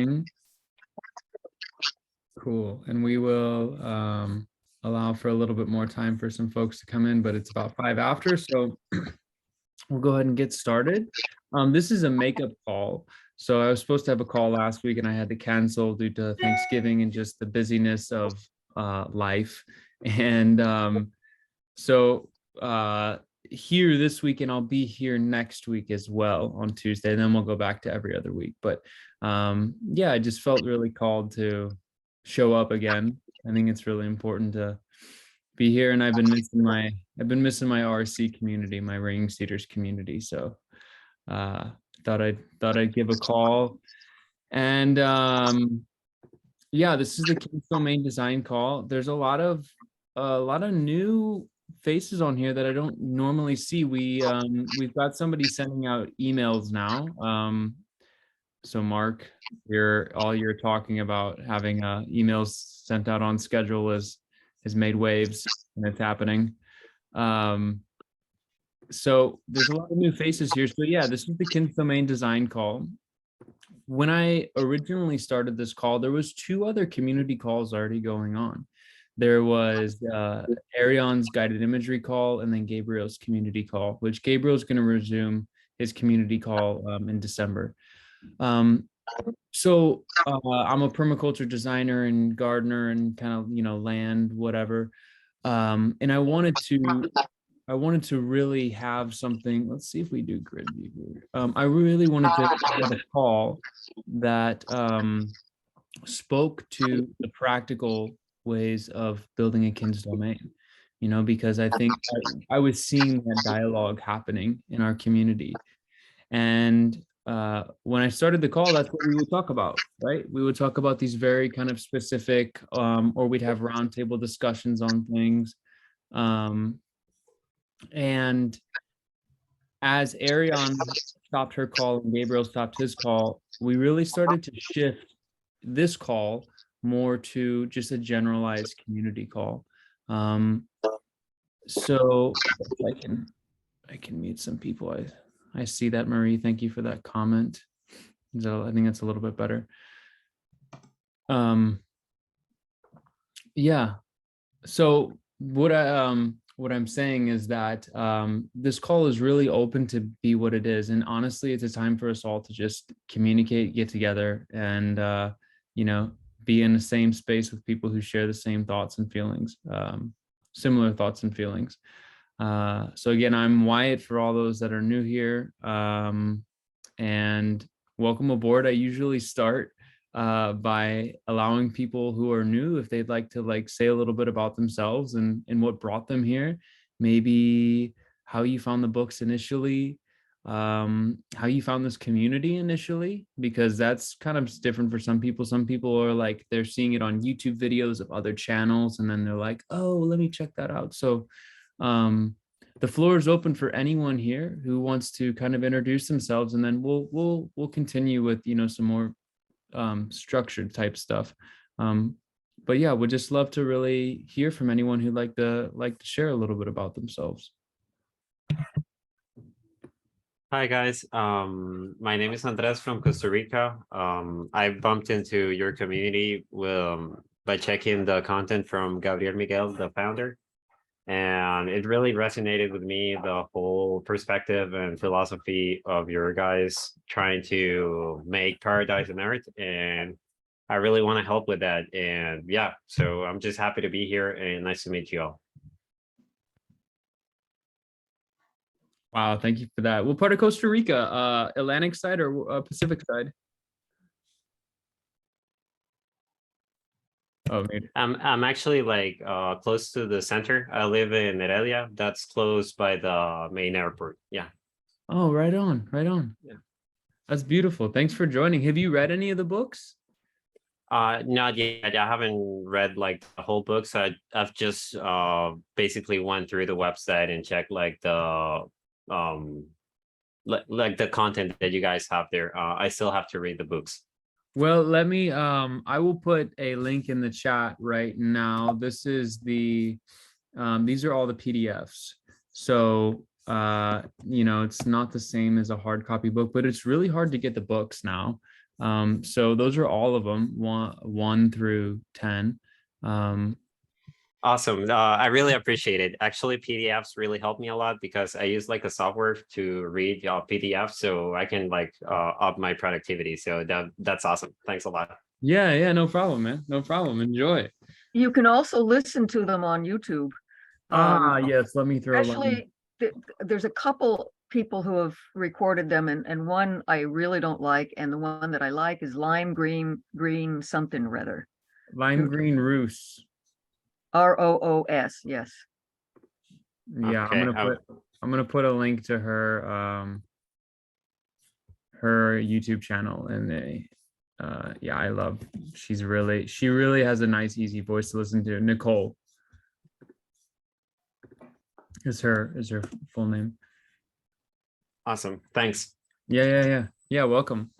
doing? Cool. And we will allow for a little bit more time for some folks to come in, but it's about 5 after. So we'll go ahead and get started. This is a makeup call. So I was supposed to have a call last week and I had to cancel due to Thanksgiving and just the busyness of life. And so here this week, and I'll be here next week as well on Tuesday. And then we'll go back to every other week. But yeah, I just felt really called to show up again. I think it's really important to be here, and I've been missing my RC community, my ringing Cedars community. So thought I'd give a call. And yeah, this is the King's Domain design call. There's a lot of new faces on here that I don't normally see. We've got somebody sending out emails now. So Mark, you're talking about having emails sent out on schedule has made waves, and it's happening. So there's a lot of new faces here. So yeah, this is the King's Domain design call. When I originally started this call, there was 2 other community calls already going on. There was Arion's guided imagery call, and then Gabriel's community call, which Gabriel's going to resume his community call in December. So I'm a permaculture designer and gardener and kind of, land, whatever. And I wanted to really have something. Let's see if we do grid view here. I really wanted to have a call that spoke to the practical ways of building a King's Domain, because I think I was seeing that dialogue happening in our community. And when I started the call, that's what we would talk about, right? We would talk about these very kind of specific, or we'd have roundtable discussions on things. And as Arion stopped her call and Gabriel stopped his call, we really started to shift this call more to just a generalized community call. So I can mute some people. I see that, Marie. Thank you for that comment. So I think that's a little bit better. Yeah. So what I'm saying is that this call is really open to be what it is, and honestly, it's a time for us all to just communicate, get together, and be in the same space with people who share the same thoughts and feelings, similar thoughts and feelings. So again, I'm Wyatt for all those that are new here, and welcome aboard. I usually start by allowing people who are new, if they'd like to say a little bit about themselves and what brought them here, maybe how you found the books initially, how you found this community initially, because that's kind of different for some people. Some people are they're seeing it on YouTube videos of other channels, and then they're like, oh, let me check that out. So the floor is open for anyone here who wants to kind of introduce themselves, and then we'll continue with some more structured type stuff. But yeah, we'd just love to really hear from anyone who'd like to share a little bit about themselves. Hi guys, my name is Andres from Costa Rica. I bumped into your community by checking the content from Gabriel Miguel, the founder, and it really resonated with me, the whole perspective and philosophy of your guys trying to make paradise on earth, and I really want to help with that. And yeah, so I'm just happy to be here, and nice to meet you all. Wow, thank you for that. What part of Costa Rica? Atlantic side or Pacific side? Oh, maybe. I'm actually close to the center. I live in Heredia. That's close by the main airport. Yeah. Oh, right on, right on. Yeah. That's beautiful. Thanks for joining. Have you read any of the books? Not yet. I haven't read the whole books. I've just basically went through the website and checked the the content that you guys have there. I still have to read the books. Well, let me, I will put a link in the chat right now. This is these are all the PDFs. So, it's not the same as a hard copy book, but it's really hard to get the books now. So those are all of them, one through 10. Awesome. I really appreciate it. Actually, PDFs really help me a lot because I use like a software to read PDF, so I can like up my productivity. So that's awesome. Thanks a lot. Yeah, no problem, man. No problem. Enjoy. You can also listen to them on YouTube. Yes, let me throw a link. Especially, there's a couple people who have recorded them, and one I really don't like, and the one that I like is Lime Green something or other. Lime Green Roos. ROOS, yes. Yeah, Okay, I'm gonna put a link to her her YouTube channel, and yeah, I love, she really has a nice, easy voice to listen to. Nicole is her full name. awesome. Thanks. Yeah, welcome.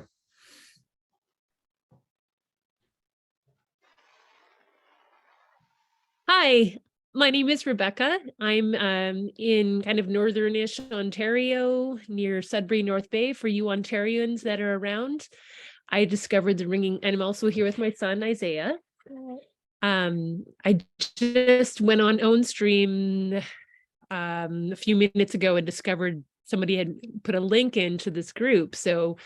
Hi, my name is Rebecca. I'm in kind of northern-ish Ontario near Sudbury, North Bay, for you Ontarians that are around. I discovered the ringing, and I'm also here with my son, Isaiah. I just went on OwnStream a few minutes ago and discovered somebody had put a link into this group. So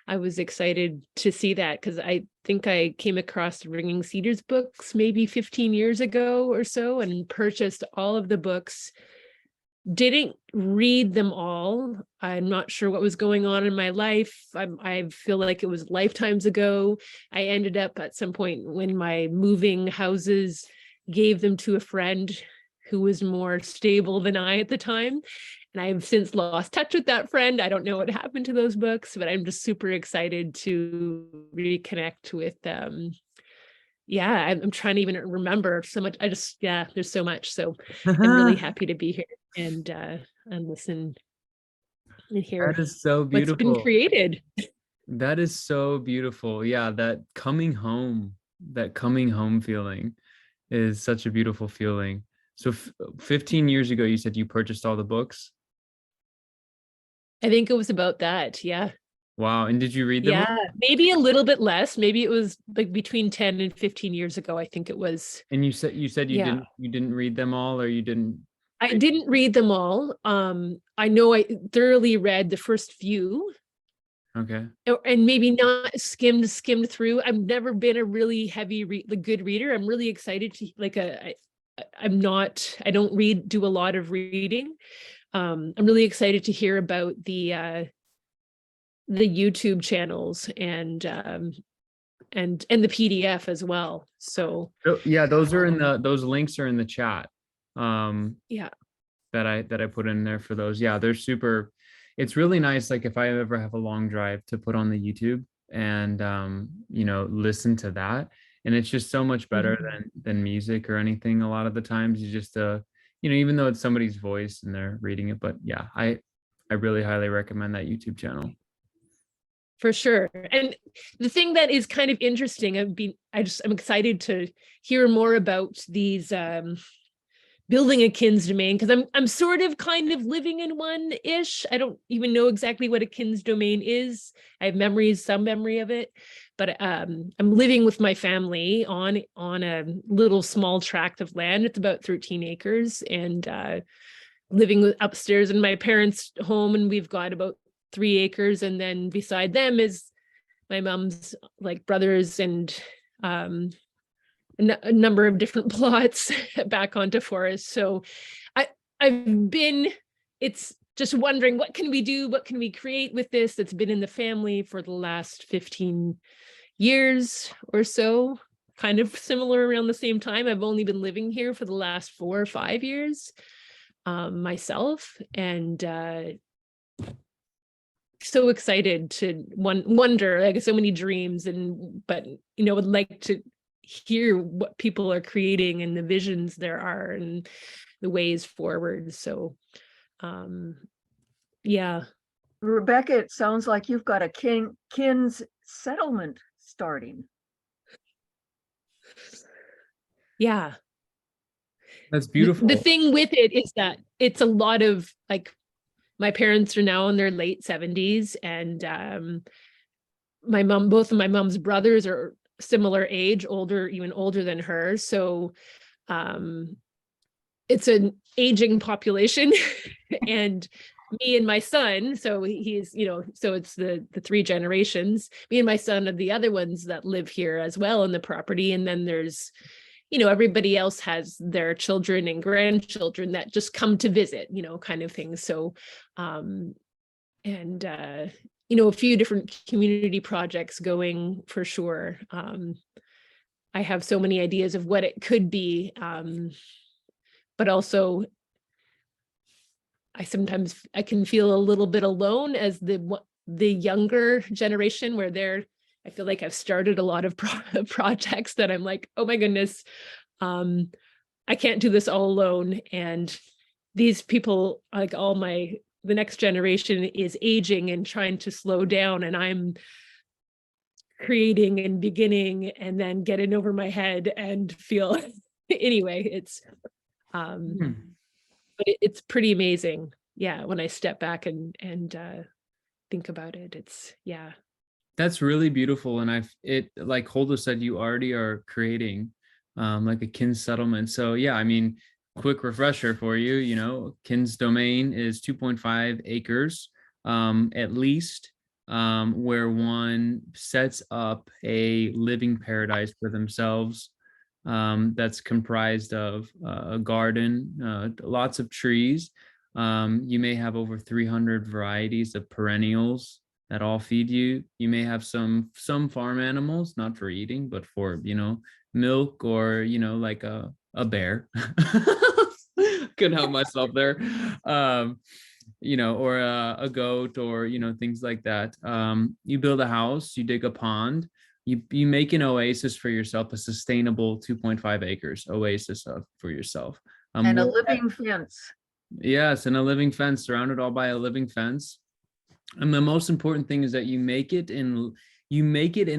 I was excited to see that because I think I came across the Ringing Cedars books maybe 15 years ago or so and purchased all of the books. Didn't read them all. I'm not sure what was going on in my life. I feel like it was lifetimes ago. I ended up at some point when my moving houses gave them to a friend who was more stable than I at the time. And I've since lost touch with that friend. I don't know what happened to those books, but I'm just super excited to reconnect with yeah, I'm trying to even remember so much. There's so much. So I'm really happy to be here and listen and hear That is so what's been beautiful. created. That is so beautiful. Yeah, that coming home feeling is such a beautiful feeling. So 15 years ago, you said you purchased all the books? I think it was about that. Yeah. Wow. And did you read them all? Yeah. Maybe a little bit less. Maybe it was like between 10 and 15 years ago. I think it was. And you said you Yeah. didn't read them all, or you didn't? I didn't read them all. I know I thoroughly read the first few. Okay. And maybe not skimmed through. I've never been a really heavy good reader. I'm really excited to I don't do a lot of reading. I'm really excited to hear about the YouTube channels and the PDF as well. So Yeah, those are in those links are in the chat. Yeah. That I put in there for those. Yeah, they're super. It's really nice. Like if I ever have a long drive to put on the YouTube and listen to that. And it's just so much better than music or anything. A lot of the times you just even though it's somebody's voice and they're reading it, but yeah, I really highly recommend that YouTube channel. For sure. And the thing that is kind of interesting, I'm excited to hear more about these building a kin's domain, because I'm sort of kind of living in one-ish. I don't even know exactly what a kin's domain is. I have some memory of it, but I'm living with my family on a little small tract of land. It's about 13 acres, and living upstairs in my parents' home, and we've got about 3 acres, and then beside them is my mom's like brothers and a number of different plots back onto forest. So it's just wondering, what can we do? What can we create with this that's been in the family for the last 15 years or so? Kind of similar around the same time. I've only been living here for the last 4 or 5 years myself. And so excited to wonder, like so many dreams, but would like to hear what people are creating and the visions there are and the ways forward. So yeah. Rebecca, it sounds like you've got a kin's settlement starting. Yeah. That's beautiful. The thing with it is that it's a lot of like, my parents are now in their late 70s, and both of my mom's brothers are similar age, even older than her. So it's an aging population and me and my son, so he's, so it's the three generations. Me and my son are the other ones that live here as well in the property. And then there's, everybody else has their children and grandchildren that just come to visit, kind of thing. So, and a few different community projects going for sure. I have so many ideas of what it could be, but also I can feel a little bit alone as the younger generation, where I feel like I've started a lot of projects that I'm like, oh my goodness, I can't do this all alone. And these people, like the next generation is aging and trying to slow down, and I'm creating and beginning and then getting over my head and feel anyway, it's but it's pretty amazing. Yeah. When I step back and think about it, That's really beautiful. And like Holdo said, you already are creating like a kin settlement. So yeah, I mean, quick refresher for you, kin's domain is 2.5 acres at least, where one sets up a living paradise for themselves. That's comprised of a garden, lots of trees. You may have over 300 varieties of perennials that all feed you. You may have some farm animals, not for eating, but for, milk, or, like a bear. Couldn't help myself there. Or a goat, or, things like that. You build a house, you dig a pond, you make an oasis for yourself, a sustainable 2.5 acres oasis for yourself. And a living fence. Yes, and a living fence, surrounded all by a living fence. And the most important thing is that you make it in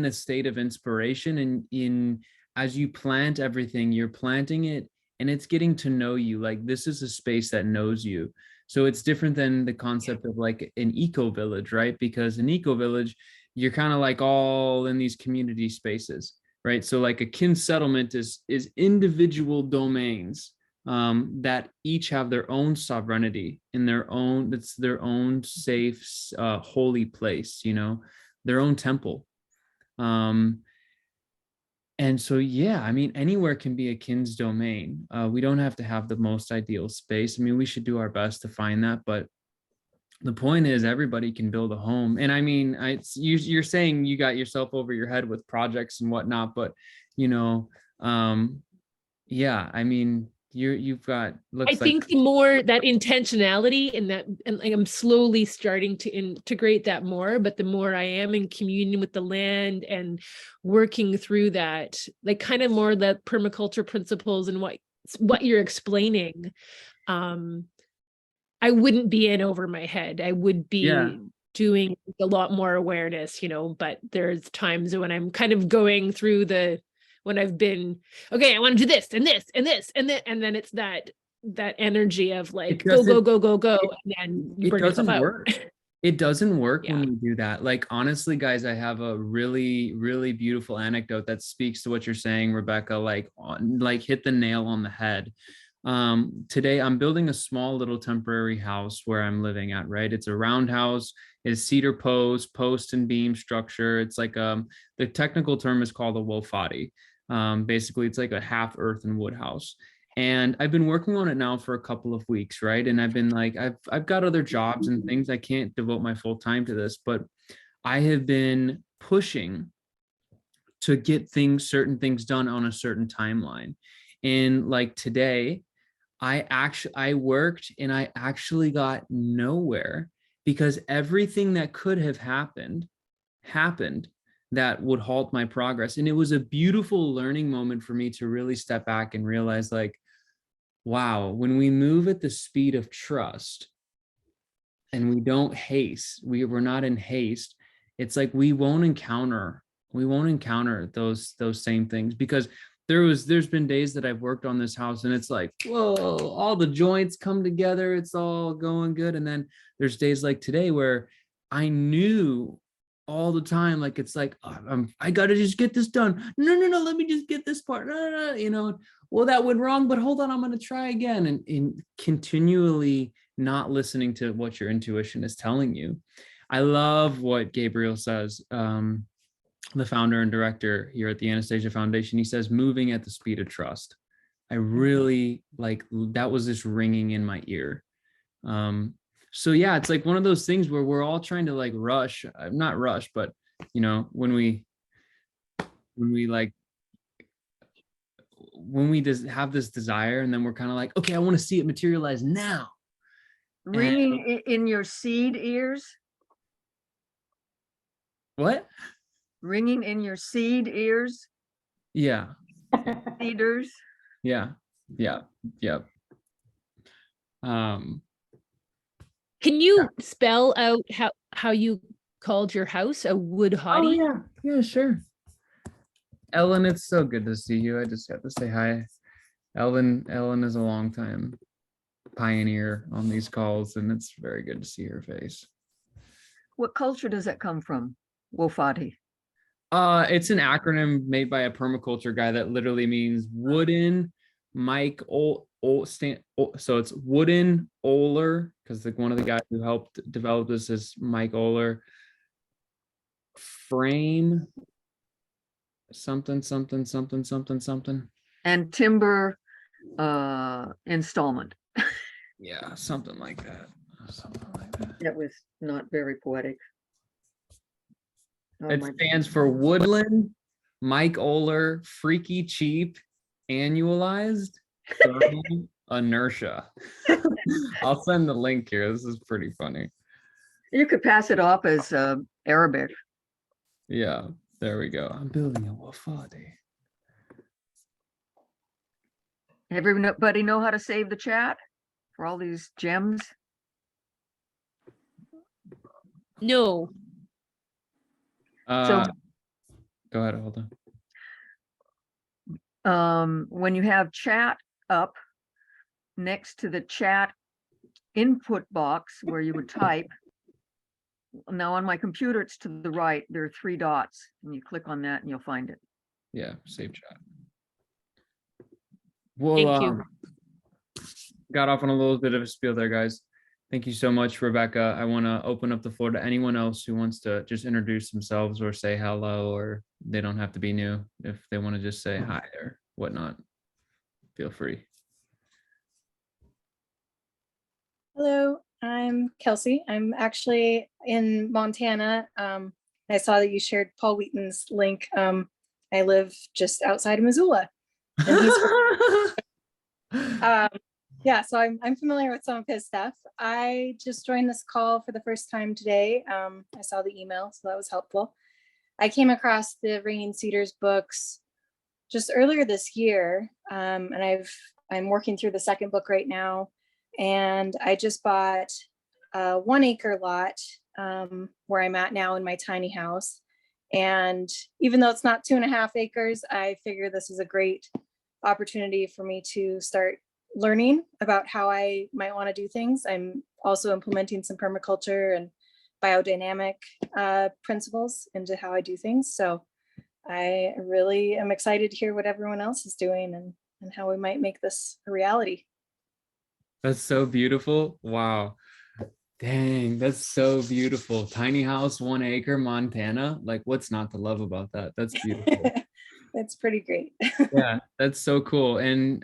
a state of inspiration, and as you plant everything, you're planting it and it's getting to know you. Like, this is a space that knows you. So it's different than the concept of like an eco village, right? Because an eco village, you're kind of like all in these community spaces, right? So like a kin settlement is individual domains that each have their own sovereignty in it's their own safe, holy place, their own temple. And so, yeah, I mean, anywhere can be a kin's domain. We don't have to have the most ideal space. I mean, we should do our best to find that, but the point is everybody can build a home. And I mean, you're saying you got yourself over your head with projects and whatnot, but yeah, I mean, you've got, I think the more that intentionality and I'm slowly starting to integrate that more, but the more I am in communion with the land and working through that, like kind of more that permaculture principles and what you're explaining, I wouldn't be in over my head. I would be doing a lot more awareness, but there's times when I'm kind of going through when I've been, okay, I want to do this and this and this and then, it's that energy of like, go, and then you burn yourself out. It doesn't work when you do that. Like, honestly, guys, I have a really, really beautiful anecdote that speaks to what you're saying, Rebecca, like hit the nail on the head. Today I'm building a small little temporary house where I'm living at, right? It's a roundhouse. It's cedar post and beam structure. It's like the technical term is called a wolfati. Basically it's like a half earth and wood house. And I've been working on it now for a couple of weeks, right? And I've been like, I've got other jobs and things. I can't devote my full time to this, but I have been pushing to get certain things done on a certain timeline. And like today, I worked and I actually got nowhere because everything that could have happened that would halt my progress. And it was a beautiful learning moment for me to really step back and realize, like, wow, when we move at the speed of trust and we don't haste, we're not in haste, it's like we won't encounter those same things. Because there's been days that I've worked on this house and it's like, whoa, all the joints come together, it's all going good. And then there's days like today where I knew all the time. Like, it's like, "Oh, I gotta just get this done. No, let me just get this part. No, you know, well, that went wrong, but hold on, I'm gonna try again." And continually not listening to what your intuition is telling you. I love what Gabriel says, the founder and director here at the Anastasia Foundation. He says, moving at the speed of trust. I really like that, was just ringing in my ear. So yeah, it's like one of those things where we're all trying to like rush, not rush, but you know, when we just have this desire, and then we're kind of like, okay, I want to see it materialize now. Ringing in your seed ears, What? ringing in your seed ears, Yeah, cedars. yeah. Can you spell out how you called your house a wood hottie? Oh yeah, sure. Ellen, it's so good to see you. I just got to say hi. Ellen is a long time pioneer on these calls, and it's very good to see her face. What culture does that come from? Wofati. It's an acronym made by a permaculture guy that literally means wooden so it's wooden Oler, because like one of the guys who helped develop this is Mike Oler. Frame something. And timber installment. Yeah, something like that. That was not very poetic. Oh, It my- stands for Woodland, Mike Oler, Freaky Cheap, Annualized Thermal Inertia. I'll send the link here. This is pretty funny. You could pass it off as Arabic. Yeah, there we go. I'm building a wafadi. Everybody know how to save the chat for all these gems? No. So Go ahead, hold on. when you have chat up next to the chat input box where you would type, now on my computer, it's to the right. There are 3 dots, and you click on that and you'll find it. Yeah, save chat. Well, Thank you. got off on a little bit of a spiel there, guys. Thank you so much, Rebecca. I want to open up the floor to anyone else who wants to just introduce themselves or say hello, or they don't have to be new. If they want to just say hi or whatnot, feel free. Hello, I'm Kelsey. I'm actually in Montana. I saw that you shared Paul Wheaton's link. I live just outside of Missoula. And he's yeah, so I'm familiar with some of his stuff. I just joined this call for the first time today. I saw the email, so that was helpful. I came across the Ringing Cedars books just earlier this year, and I'm working through the second book right now. And I just bought a 1 acre lot where I'm at now in my tiny house. And even though it's not 2.5 acres, I figure this is a great opportunity for me to start learning about how I might want to do things. I'm also implementing some permaculture and biodynamic principles into how I do things. So I really am excited to hear what everyone else is doing and how we might make this a reality. That's so beautiful. Wow. Dang, that's so beautiful. Tiny house, 1 acre, Montana. Like, what's not to love about that? That's beautiful. It's pretty great. Yeah, that's so cool. And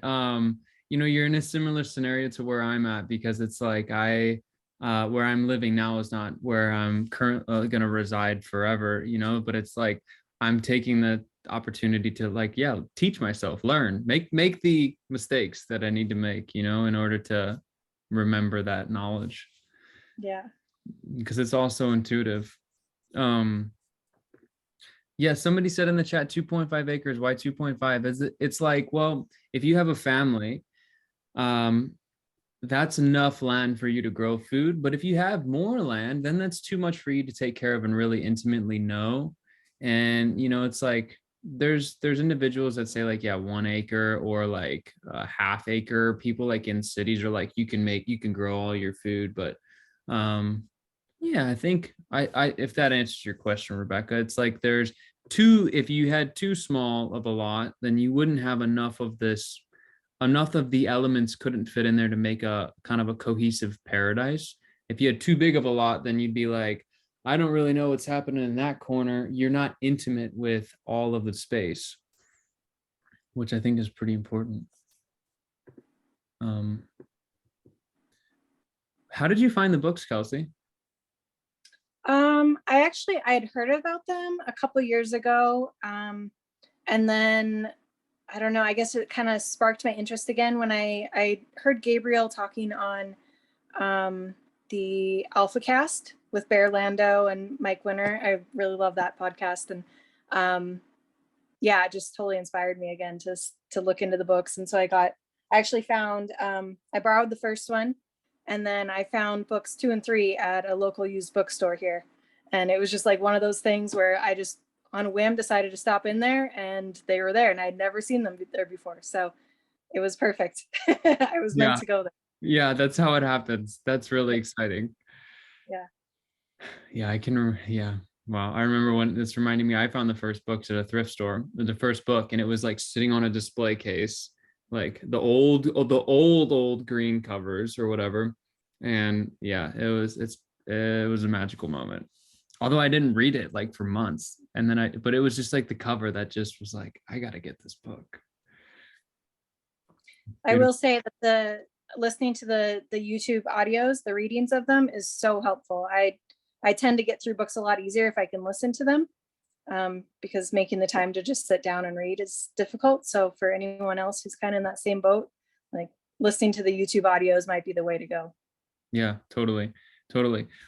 you know, you're in a similar scenario to where I'm at, because it's like where I'm living now is not where I'm currently going to reside forever, you know, but it's like I'm taking the opportunity to like, yeah, teach myself, learn, make the mistakes that I need to make, you know, in order to remember that knowledge. Yeah. Because it's also intuitive. Yeah, somebody said in the chat 2.5 acres. Why 2.5? It's like, well, if you have a family, that's enough land for you to grow food. But if you have more land, then that's too much for you to take care of and really intimately know. And you know, it's like there's individuals that say like, yeah, 1 acre or like a half acre. People like in cities are like, you can grow all your food, but Yeah, I think if that answers your question, Rebecca, it's like there's two, if you had too small of a lot, then you wouldn't have enough of this, enough of the elements couldn't fit in there to make a kind of a cohesive paradise. If you had too big of a lot, then you'd be like, I don't really know what's happening in that corner. You're not intimate with all of the space, which I think is pretty important. How did you find the books, Kelsey? I had heard about them a couple years ago. And then I don't know, I guess it kind of sparked my interest again when I heard Gabriel talking on the Alpha Cast with Bear Lando and Mike Winter. I really love that podcast. And yeah, it just totally inspired me again to look into the books. And so I actually found, I borrowed the first one, and then I found books 2 and 3 at a local used bookstore here. And it was just like one of those things where I just on a whim decided to stop in there, and they were there, and I'd never seen them there before. So it was perfect. I was meant to go there. Yeah, that's how it happens. That's really exciting. Yeah. Yeah, yeah. Wow. I remember when this reminded me, I found the first books at a thrift store, the first book, and it was like sitting on a display case, like the old green covers or whatever. And yeah, it was a magical moment. Although I didn't read it like for months. And then but it was just like the cover that just was like, I got to get this book. I will say that listening to the YouTube audios, the readings of them is so helpful. I tend to get through books a lot easier if I can listen to them, because making the time to just sit down and read is difficult. So for anyone else who's kind of in that same boat, like listening to the YouTube audios might be the way to go. Yeah, totally.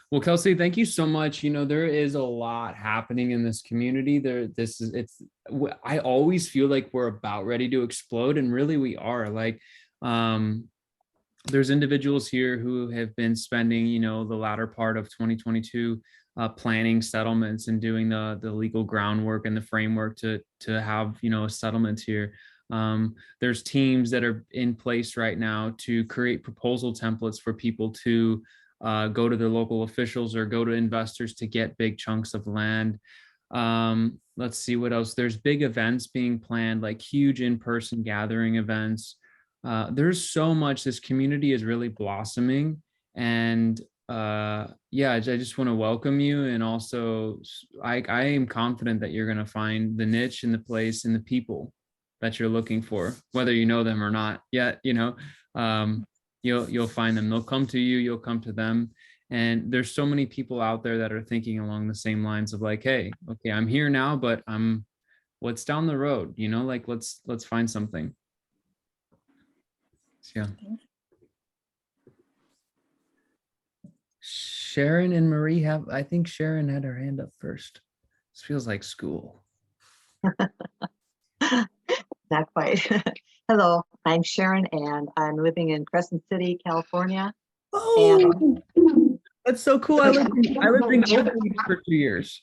Well, Kelsey, thank you so much. There is a lot happening in this community. I always feel like we're about ready to explode, and really we are. Like, there's individuals here who have been spending, the latter part of 2022 planning settlements and doing the legal groundwork and the framework to have, a settlement here. There's teams that are in place right now to create proposal templates for people to go to their local officials or go to investors to get big chunks of land. Let's see what else. There's big events being planned, like huge in-person gathering events. There's so much. This community is really blossoming, and yeah, I just want to welcome you. And also I am confident that you're going to find the niche and the place and the people that you're looking for, whether you know them or not yet. You'll find them. They'll come to you, you'll come to them. And there's so many people out there that are thinking along the same lines of like, hey, okay, I'm here now, but what's down the road, like let's find something. Yeah. Sharon and Marie I think Sharon had her hand up first. This feels like school. Not quite. Hello, I'm Sharon, and I'm living in Crescent City, California. Oh, that's so cool. I lived in Gold Beach for 2 years.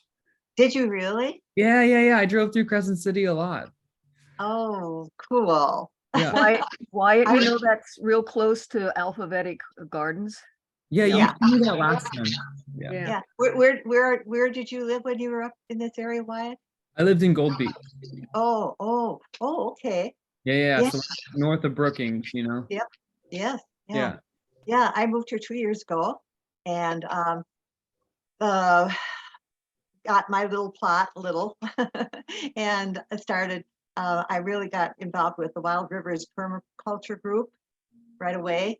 Did you really? Yeah. I drove through Crescent City a lot. Oh, cool. Yeah. Wyatt, that's real close to Alphabetic Gardens. Yeah, you Yeah. told me that last time. Yeah. Where did you live when you were up in this area, Wyatt? I lived in Gold Beach. Oh, okay. Yeah. So north of Brookings, Yep. Yes. Yeah. Yeah, I moved here 2 years ago, and got my little plot, and started. I really got involved with the Wild Rivers Permaculture Group right away,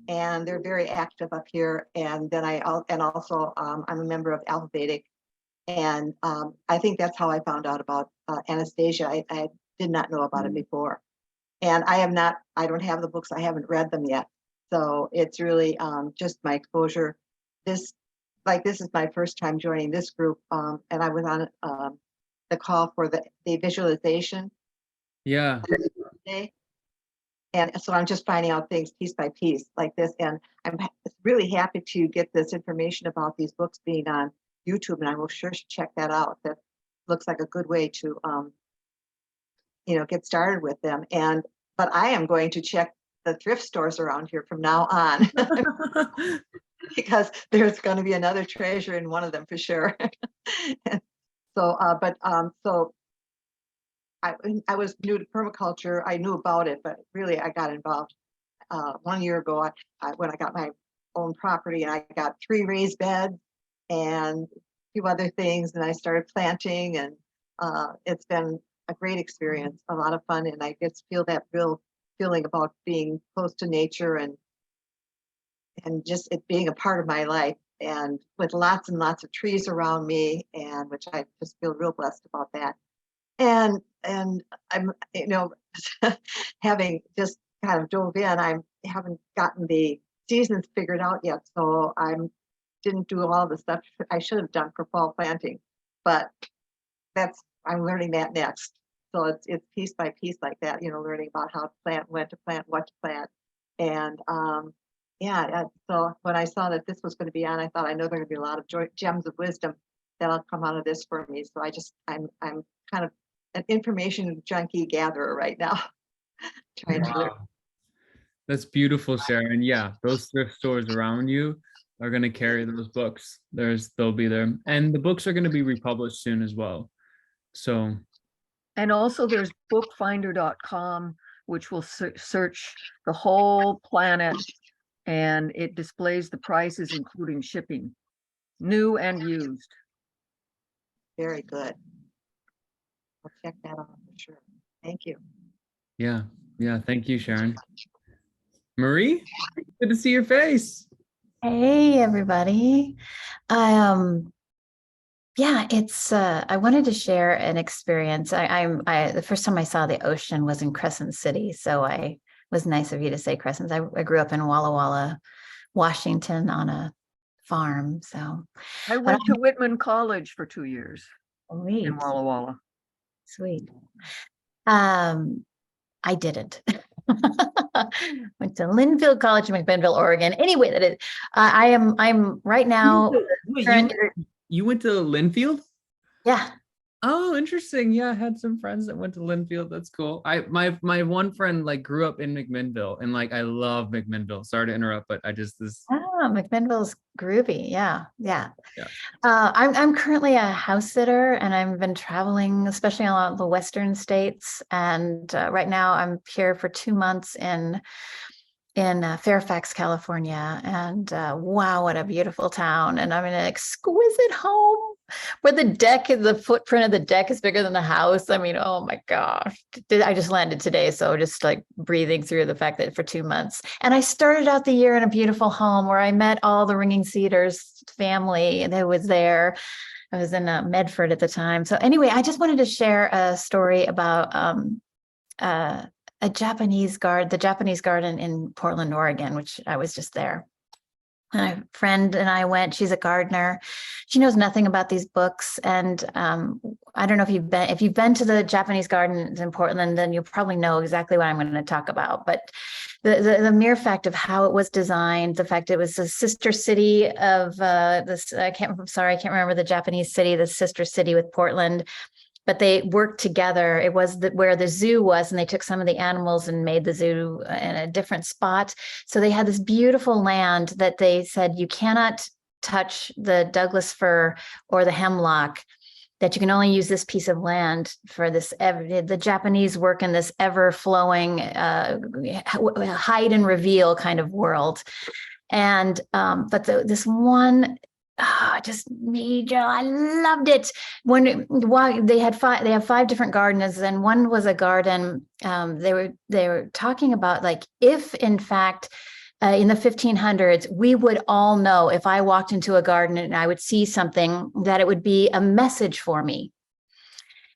and they're very active up here. And then I'm a member of Alphabetic, and I think that's how I found out about Anastasia. I did not know about it before, and I don't have the books. I haven't read them yet, so it's really just my exposure. This is my first time joining this group, and I was on the call for the visualization. Yeah. Today. And so I'm just finding out things piece by piece like this. And I'm really happy to get this information about these books being on YouTube, and I will sure check that out. That looks like a good way to, get started with them. But I am going to check the thrift stores around here from now on. because there's going to be another treasure in one of them for sure. So, so I was new to permaculture. I knew about it, but really I got involved 1 year ago when I got my own property, and I got 3 raised beds and a few other things, and I started planting, and it's been a great experience, a lot of fun, and I just feel that real feeling about being close to nature and just it being a part of my life, and with lots and lots of trees around me, and which I just feel real blessed about that. And I'm, having just kind of dove in, I haven't gotten the seasons figured out yet, so didn't do all the stuff I should have done for fall planting, but I'm learning that next. So it's piece by piece like that, learning about how to plant, when to plant, what to plant, and so when I saw that this was going to be on, I thought, I know there are going to be a lot of gems of wisdom that'll come out of this for me. So I'm kind of an information junkie gatherer right now. Trying to learn. Wow. That's beautiful, Sharon. Yeah, those thrift stores around you are going to carry those books. They'll be there, and the books are going to be republished soon as well. So, And also there's bookfinder.com, which will search the whole planet, and it displays the prices, including shipping, new and used. Very good. I'll check that out for sure. Thank you. yeah, thank you, Sharon. Marie, good to see your face. Hey, everybody. Yeah, it's I wanted to share an experience. The first time I saw the ocean was in Crescent City, so it was nice of you to say Crescent. I grew up in Walla Walla, Washington, on a farm. So I went to Whitman College for 2 years sweet, in Walla Walla. sweet. I didn't. Went to Linfield College in McMinnville, Oregon. Anyway, I'm right now. Wait, current- you went to Linfield? Yeah. Oh, interesting. Yeah, I had some friends that went to Linfield. That's cool. My one friend grew up in McMinnville, and I love McMinnville. Sorry to interrupt, but McMinnville's groovy. Yeah. Yeah. I'm currently a house sitter, and I've been traveling, especially along the western states. And right now I'm here for 2 months in Fairfax, California. And wow, what a beautiful town. And I'm in an exquisite home where the footprint of the deck is bigger than the house. I mean, oh my gosh. I just landed today, so just breathing through the fact that for 2 months. And I started out the year in a beautiful home where I met all the Ringing Cedars family that was there. I was in Medford at the time. So anyway, I just wanted to share a story about the Japanese garden in Portland, Oregon, which I was just there. And a friend and I went. She's a gardener. She knows nothing about these books. And I don't know if you've been to the Japanese gardens in Portland, then you'll probably know exactly what I'm going to talk about. But the mere fact of how it was designed, the fact it was a sister city of this, I can't remember the Japanese city, the sister city with Portland. But they worked together. It was where the zoo was, and they took some of the animals and made the zoo in a different spot. So they had this beautiful land that they said, you cannot touch the Douglas fir or the hemlock, that you can only use this piece of land for this. The Japanese work in this ever-flowing hide and reveal kind of world. And but this one, just major. I loved it. They have 5 different gardens, and one was a garden. They were talking about if in fact in the 1500s we would all know, if I walked into a garden and I would see something, that it would be a message for me.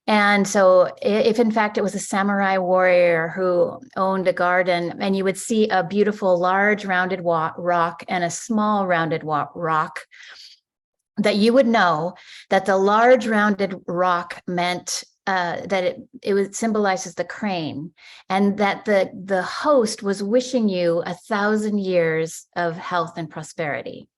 And so if in fact it was a samurai warrior who owned a garden, and you would see a beautiful large rounded rock and a small rounded rock, that you would know that the large rounded rock meant that it symbolizes the crane, and that the host was wishing you 1,000 years of health and prosperity.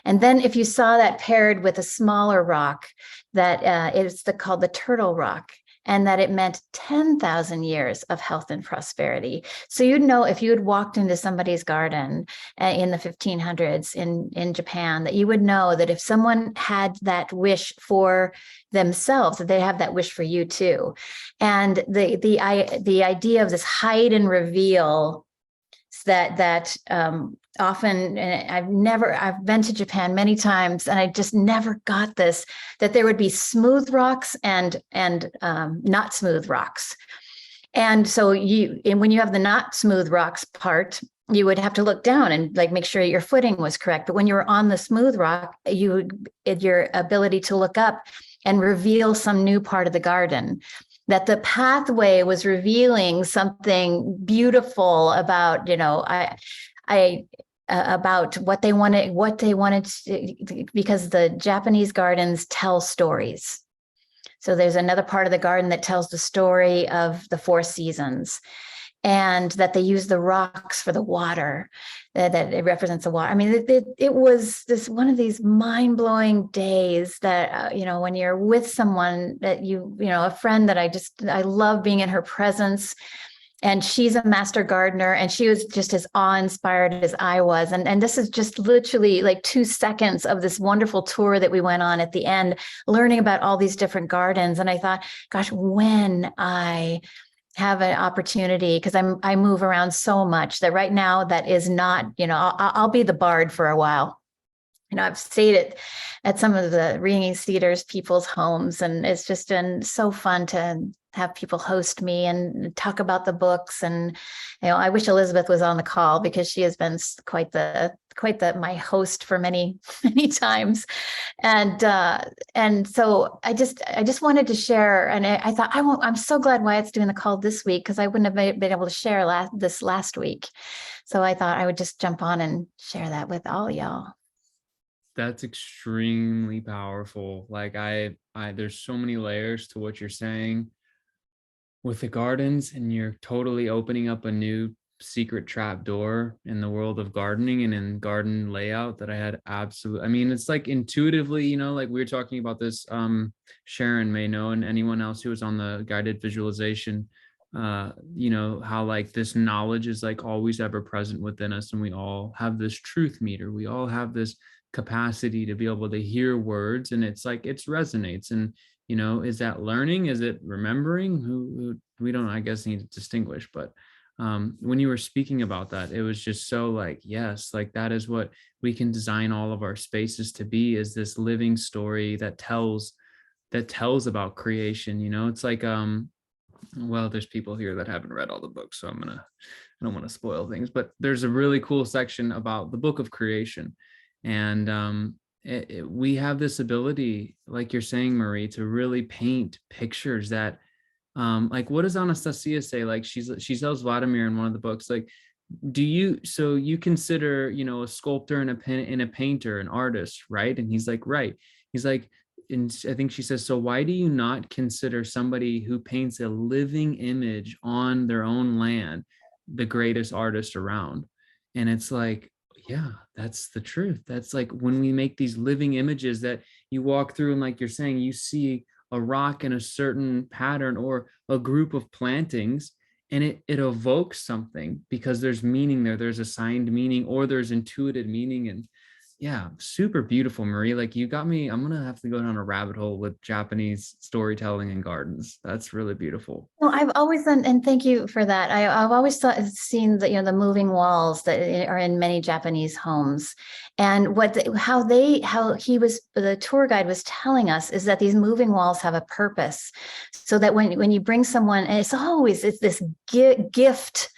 And then if you saw that paired with a smaller rock, that is called the turtle rock, and that it meant 10,000 years of health and prosperity. So you'd know if you had walked into somebody's garden in the 1500s in Japan, that you would know that if someone had that wish for themselves, that they have that wish for you too. And the idea of this hide and reveal that often, and I've been to Japan many times, and I just never got this, that there would be smooth rocks and not smooth rocks. And so when you have the not smooth rocks part, you would have to look down and like make sure your footing was correct. But when you were on the smooth rock, your ability to look up and reveal some new part of the garden, that the pathway was revealing something beautiful about, about what they wanted to, because the Japanese gardens tell stories. So there's another part of the garden that tells the story of the 4 seasons, and that they use the rocks for the water, that it represents the water. I mean, it was this one of these mind-blowing days that, when you're with someone that a friend that I love being in her presence, and she's a master gardener, and she was just as awe-inspired as I was. And this is just literally like 2 seconds of this wonderful tour that we went on at the end, learning about all these different gardens. And I thought, gosh, when I have an opportunity, because I move around so much, that right now that is not, I'll be the bard for a while. I've stayed at some of the ringing Cedars people's homes, and it's just been so fun to have people host me and talk about the books. And I wish Elizabeth was on the call, because she has been quite the my host for many times. And so I just wanted to share, and I thought I'm so glad Wyatt's doing the call this week, because I wouldn't have been able to share this last week. So I thought I would just jump on and share that with all y'all. That's extremely powerful. Like there's so many layers to what you're saying with the gardens, and you're totally opening up a new secret trap door in the world of gardening and in garden layout that I had it's like intuitively, like we were talking about this, Sharon may know, and anyone else who was on the guided visualization, how like this knowledge is like always ever present within us, and we all have this truth meter. We all have this capacity to be able to hear words, and it's like it resonates. And is that learning? Is it remembering? Who we don't, I guess, need to distinguish. But when you were speaking about that, it was just so like, yes, like that is what we can design all of our spaces to be, is this living story that tells about creation. It's like, well, there's people here that haven't read all the books, so I don't want to spoil things, but there's a really cool section about the book of creation. And we have this ability, like you're saying, Marie, to really paint pictures that, like, what does Anastasia say? Like she tells Vladimir in one of the books, like, so you consider, a sculptor and a painter, an artist, right? And he's like, right. He's like, and I think she says, so why do you not consider somebody who paints a living image on their own land the greatest artist around? And it's like, yeah, that's the truth. That's like when we make these living images that you walk through, and like you're saying, you see a rock in a certain pattern or a group of plantings, and it evokes something because there's meaning there. There's assigned meaning, or there's intuited meaning. And yeah, super beautiful, Marie. Like you got me. I'm gonna have to go down a rabbit hole with Japanese storytelling and gardens. That's really beautiful. No, I've always done, and thank you for that. I've always seen that, the moving walls that are in many Japanese homes, and how the tour guide was telling us is that these moving walls have a purpose, so that when you bring someone, and it's this gift.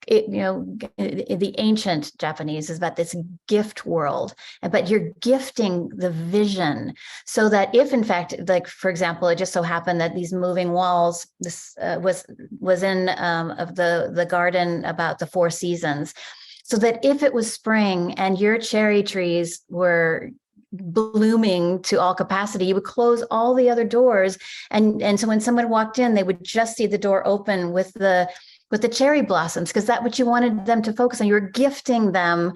The ancient Japanese is about this gift world, but you're gifting the vision, so that if in fact, like for example, it just so happened that these moving walls, this was in of the garden about the 4 seasons, so that if it was spring and your cherry trees were blooming to all capacity, you would close all the other doors, and so when someone walked in, they would just see the door open with the cherry blossoms, because that's what you wanted them to focus on. You were gifting them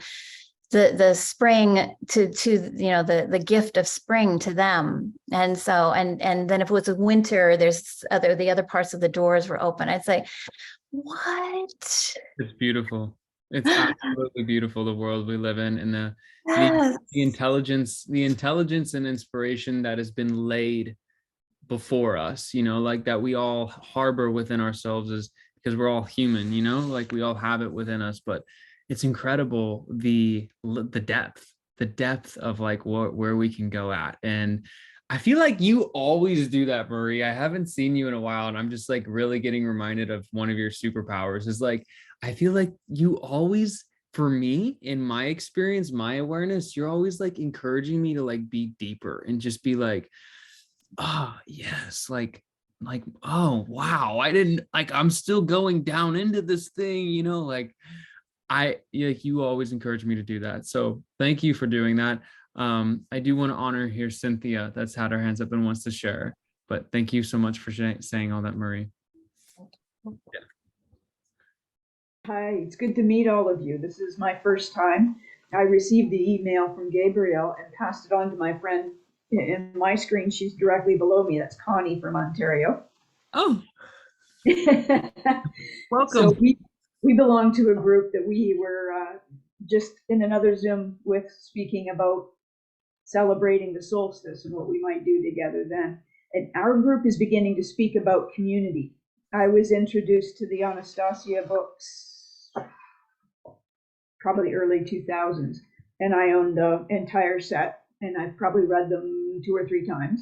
the spring to the gift of spring to them. And so and then if it was a winter, there's the other parts of the doors were open. I'd say, what? It's beautiful. It's absolutely beautiful, the world we live in, and Yes. the intelligence and inspiration that has been laid before us, like that we all harbor within ourselves, is because we're all human, like we all have it within us. But it's incredible the depth of like where we can go at. And I feel like you always do that, Marie. I haven't seen you in a while, and I'm just like really getting reminded of one of your superpowers is like, I feel like you always, for me, in my experience, my awareness, you're always like encouraging me to like be deeper and just be like, oh yes, like, oh wow, I didn't, like, I'm still going down into this thing, like you always encourage me to do that. So thank you for doing that. I do want to honor here Cynthia that's had her hands up and wants to share, but thank you so much for saying all that, Marie. Yeah. Hi, it's good to meet all of you. This is my first time. I received the email from Gabriel and passed it on to my friend. In my screen, she's directly below me. That's Connie from Ontario. Oh, welcome. So we belong to a group that we were just in another Zoom with, speaking about celebrating the solstice and what we might do together then. And our group is beginning to speak about community. I was introduced to the Anastasia books probably early 2000s, and I owned the entire set, and I've probably read them 2 or 3 times.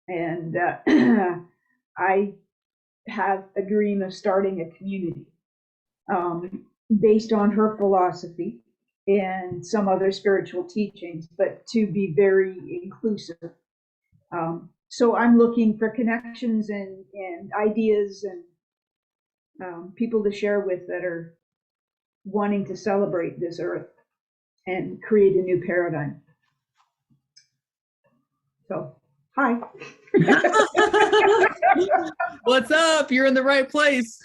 And I have a dream of starting a community based on her philosophy and some other spiritual teachings, but to be very inclusive. So I'm looking for connections and ideas and people to share with that are wanting to celebrate this earth and create a new paradigm. So, hi. What's up? You're in the right place.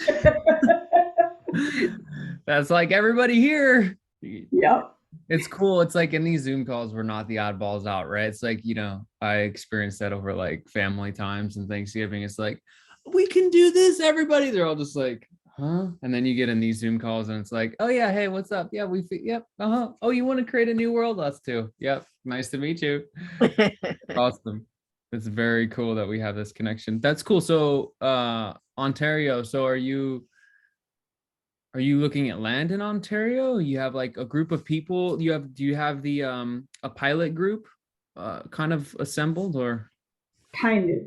That's like everybody here. Yep. It's cool. It's like in these Zoom calls, we're not the oddballs out, right? It's like, I experienced that over like family times and Thanksgiving. It's like, we can do this, everybody. They're all just like, huh? And then you get in these Zoom calls and it's like, oh yeah, hey, what's up? Yeah, yep, uh-huh. Oh, you want to create a new world? Us too. Yep, nice to meet you. Awesome. It's very cool that we have this connection. That's cool. So Ontario, so are you looking at land in Ontario? You have like a group of people, do you have the a pilot group kind of assembled, or? Kind of.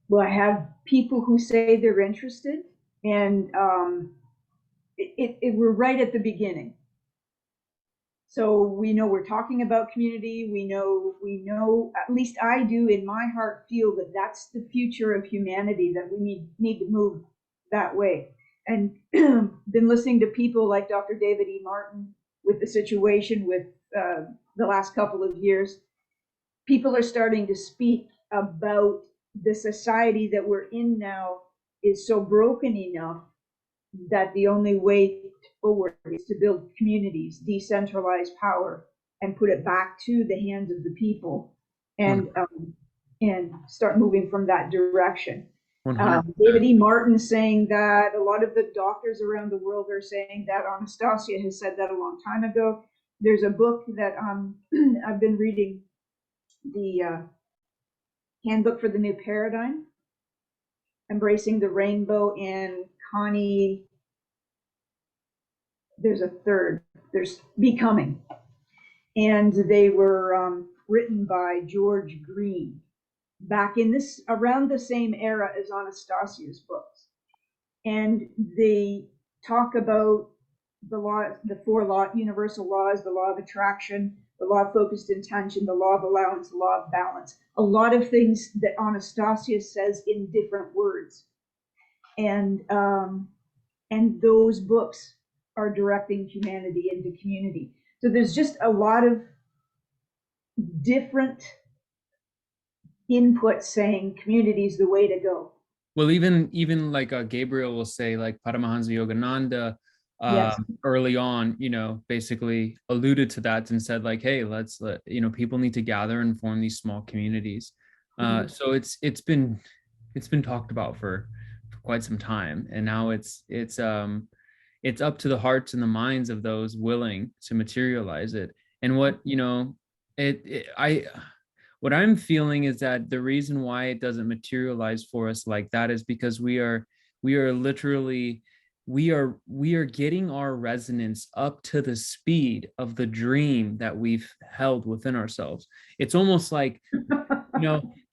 Well, I have people who say they're interested, and we're right at the beginning. So we know we're talking about community. We know, at least I do in my heart, feel that that's the future of humanity, that we need to move that way. And been listening to people like Dr. David E. Martin with the situation with the last couple of years. People are starting to speak about the society that we're in now is so broken enough that the only way forward is to build communities, decentralize power, and put it back to the hands of the people, and start moving from that direction. David E. Martin saying that, a lot of the doctors around the world are saying that. Anastasia has said that a long time ago. There's a book that I've been reading, the Handbook for the New Paradigm, Embracing the Rainbow, and Connie, there's a third, there's Becoming. And they were written by George Green back in around the same era as Anastasia's books. And they talk about the 4 universal laws, the law of attraction, the law of focused intention, the law of allowance, the law of balance, a lot of things that Anastasia says in different words. And those books are directing humanity into community. So there's just a lot of different input saying community is the way to go. Well, even like Gabriel will say, like Paramahansa Yogananda Yes. early on, basically alluded to that and said like, hey, people need to gather and form these small communities. So it's been talked about for quite some time, and now it's up to the hearts and the minds of those willing to materialize it. And what I'm feeling is that the reason why it doesn't materialize for us like that is because we are literally we are getting our resonance up to the speed of the dream that we've held within ourselves. It's almost like,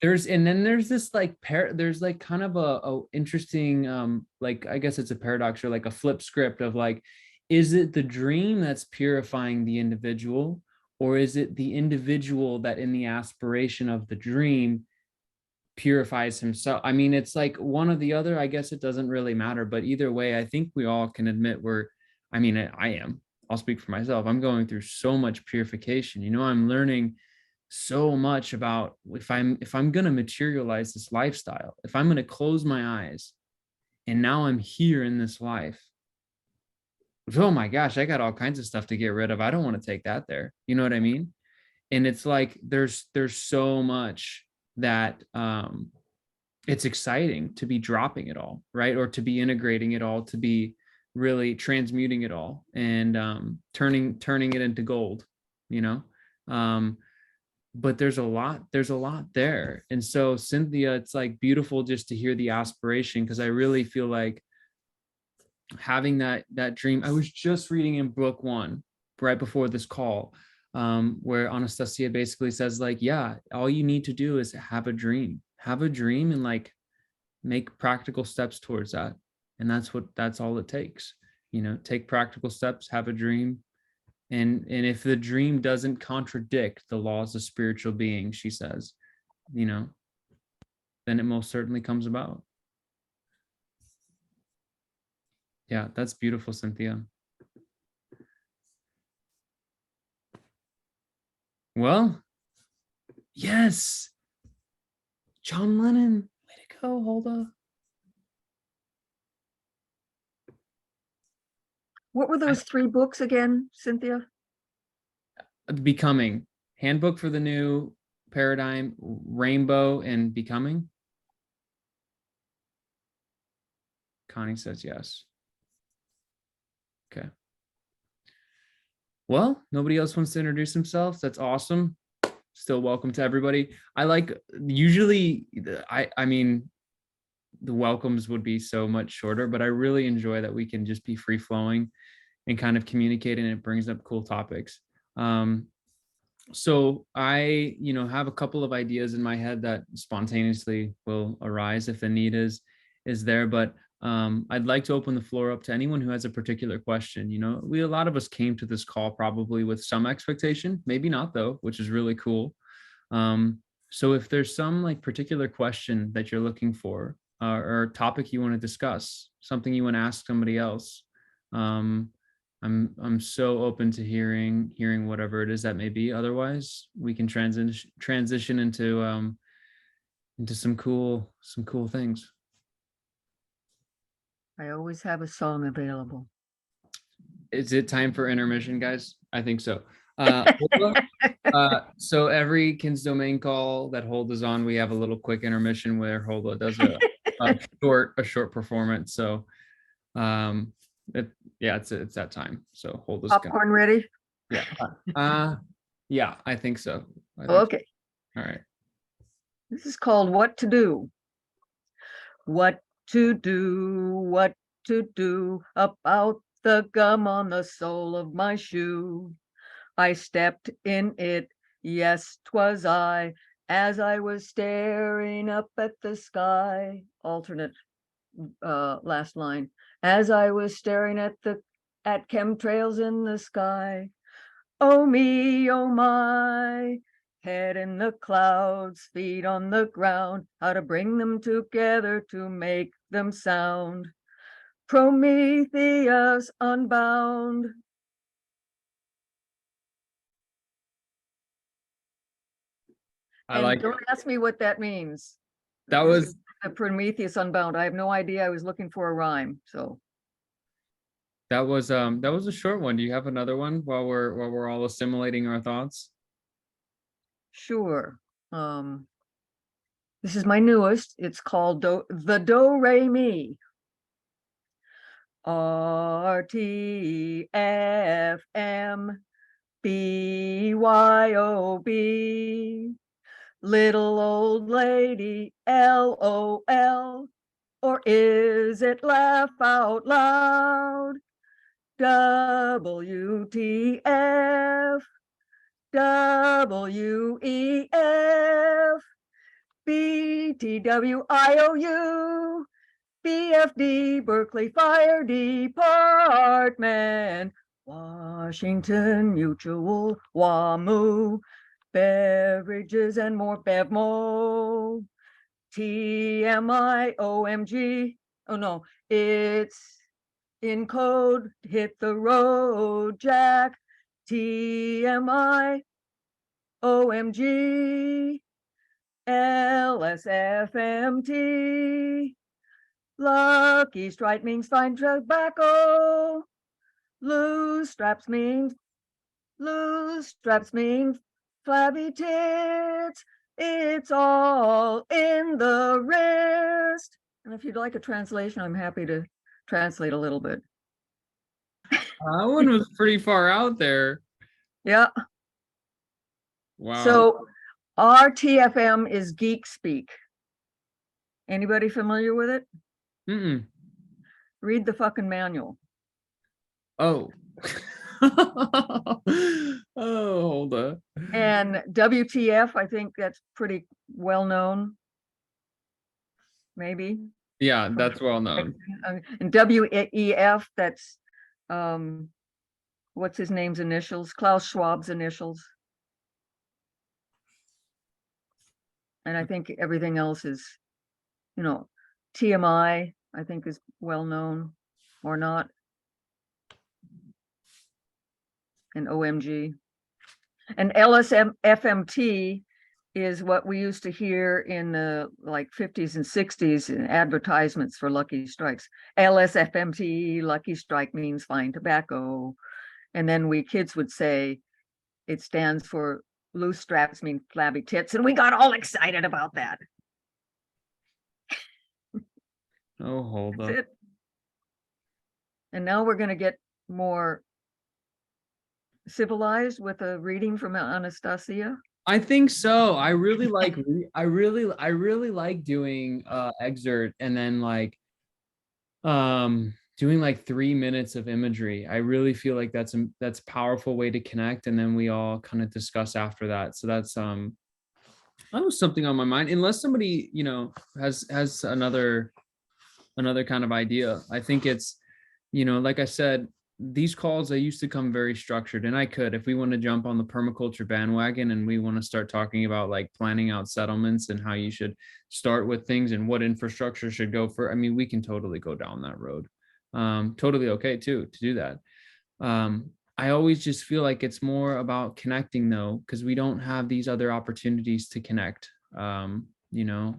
there's this like there's like kind of a interesting like, I guess it's a paradox or like a flip script of like, is it the dream that's purifying the individual, or is it the individual that in the aspiration of the dream purifies himself? I mean, it's like one or the other. I guess it doesn't really matter, but either way, I think we all can admit I'll speak for myself. I'm going through so much purification. I'm learning so much about if I'm going to materialize this lifestyle, if I'm going to close my eyes and now I'm here in this life. Oh my gosh, I got all kinds of stuff to get rid of. I don't want to take that there. You know what I mean? And it's like there's so much that it's exciting to be dropping it all, right? Or to be integrating it all, to be really transmuting it all and turning it into gold, but there's a lot there. And so Cynthia, it's like beautiful just to hear the aspiration, because I really feel like having that dream. I was just reading in book 1 right before this call, where Anastasia basically says like, yeah, all you need to do is have a dream and like make practical steps towards that. And that's all it takes. Take practical steps, have a dream. And if the dream doesn't contradict the laws of spiritual being, she says, then it most certainly comes about. Yeah, that's beautiful, Cynthia. Well, yes. John Lennon, way to go, Hulda. What were those 3 books again, Cynthia? Becoming, Handbook for the New Paradigm, Rainbow, and Becoming. Connie says yes. Okay. Well, nobody else wants to introduce themselves. That's awesome. Still welcome to everybody. Usually, I mean, the welcomes would be so much shorter, but I really enjoy that we can just be free flowing and kind of communicate, and it brings up cool topics. So I, have a couple of ideas in my head that spontaneously will arise if the need is there, but I'd like to open the floor up to anyone who has a particular question. A lot of us came to this call probably with some expectation, maybe not though, which is really cool. So if there's some like particular question that you're looking for, or topic you want to discuss, something you want to ask somebody else, I'm so open to hearing whatever it is that may be. Otherwise, we can transition into some cool things. I always have a song available. Is it time for intermission, guys? I think so. So every Kin's Domain call that Holda's on, we have a little quick intermission where Holda does a short performance. So it's that time. So Holda's Popcorn ready? Yeah. Yeah, I think so. Okay. All right. This is called What to Do. What to do about the gum on the sole of my shoe. I stepped in it, yes, 'twas I, as I was staring up at the sky. Alternate last line. As I was staring at chemtrails in the sky. Oh me, oh my, head in the clouds, feet on the ground, how to bring them together to make them sound. Prometheus unbound. Don't ask me what that means. That was a Prometheus unbound. I have no idea. I was looking for a rhyme. So That was a short one. Do you have another one while we're all assimilating our thoughts? Sure. This is my newest. It's called the Do Re Mi. RTFM BYOB. Little old lady, LOL. Or is it laugh out loud? WTF, WEF, BTWIOU, BFD, Berkeley Fire Department, Washington Mutual, WAMU, beverages and more BevMo, TMI, OMG. Oh no, it's in code, hit the road, Jack. TMI, OMG, LSFMT. Lucky Strike means fine tobacco. Loose straps means flabby tits. It's all in the wrist. And if you'd like a translation, I'm happy to translate a little bit. That one was pretty far out there. Yeah. Wow. So RTFM is geek speak. Anybody familiar with it? Mm-mm. Read the fucking manual. Oh. Oh, hold up. And WTF, I think that's pretty well known. Maybe. Yeah, that's well known. And WEF, that's what's his name's initials? Klaus Schwab's initials. And I think everything else is, you know, TMI, I think is well known or not. And OMG. And LSFMT is what we used to hear in the like 50s and 60s in advertisements for Lucky Strikes. LSFMT, Lucky Strike means fine tobacco. And then we kids would say it stands for loose straps mean flabby tits. And we got all excited about that. Oh, hold That's up. it. And now we're going to get more civilized with a reading from Anastasia. I think so. I really like doing excerpt and then like doing like 3 minutes of imagery. I really feel like that's a powerful way to connect, and then we all kind of discuss after that. So that's that was something on my mind. Unless somebody, you know, has another kind of idea. I think it's, you know, like I said, these calls, I used to come very structured, and I could, if we want to jump on the permaculture bandwagon and we want to start talking about like planning out settlements and how you should start with things and what infrastructure should go for, I mean, we can totally go down that road. Totally okay too, to do that. I always just feel like it's more about connecting though, because we don't have these other opportunities to connect. You know,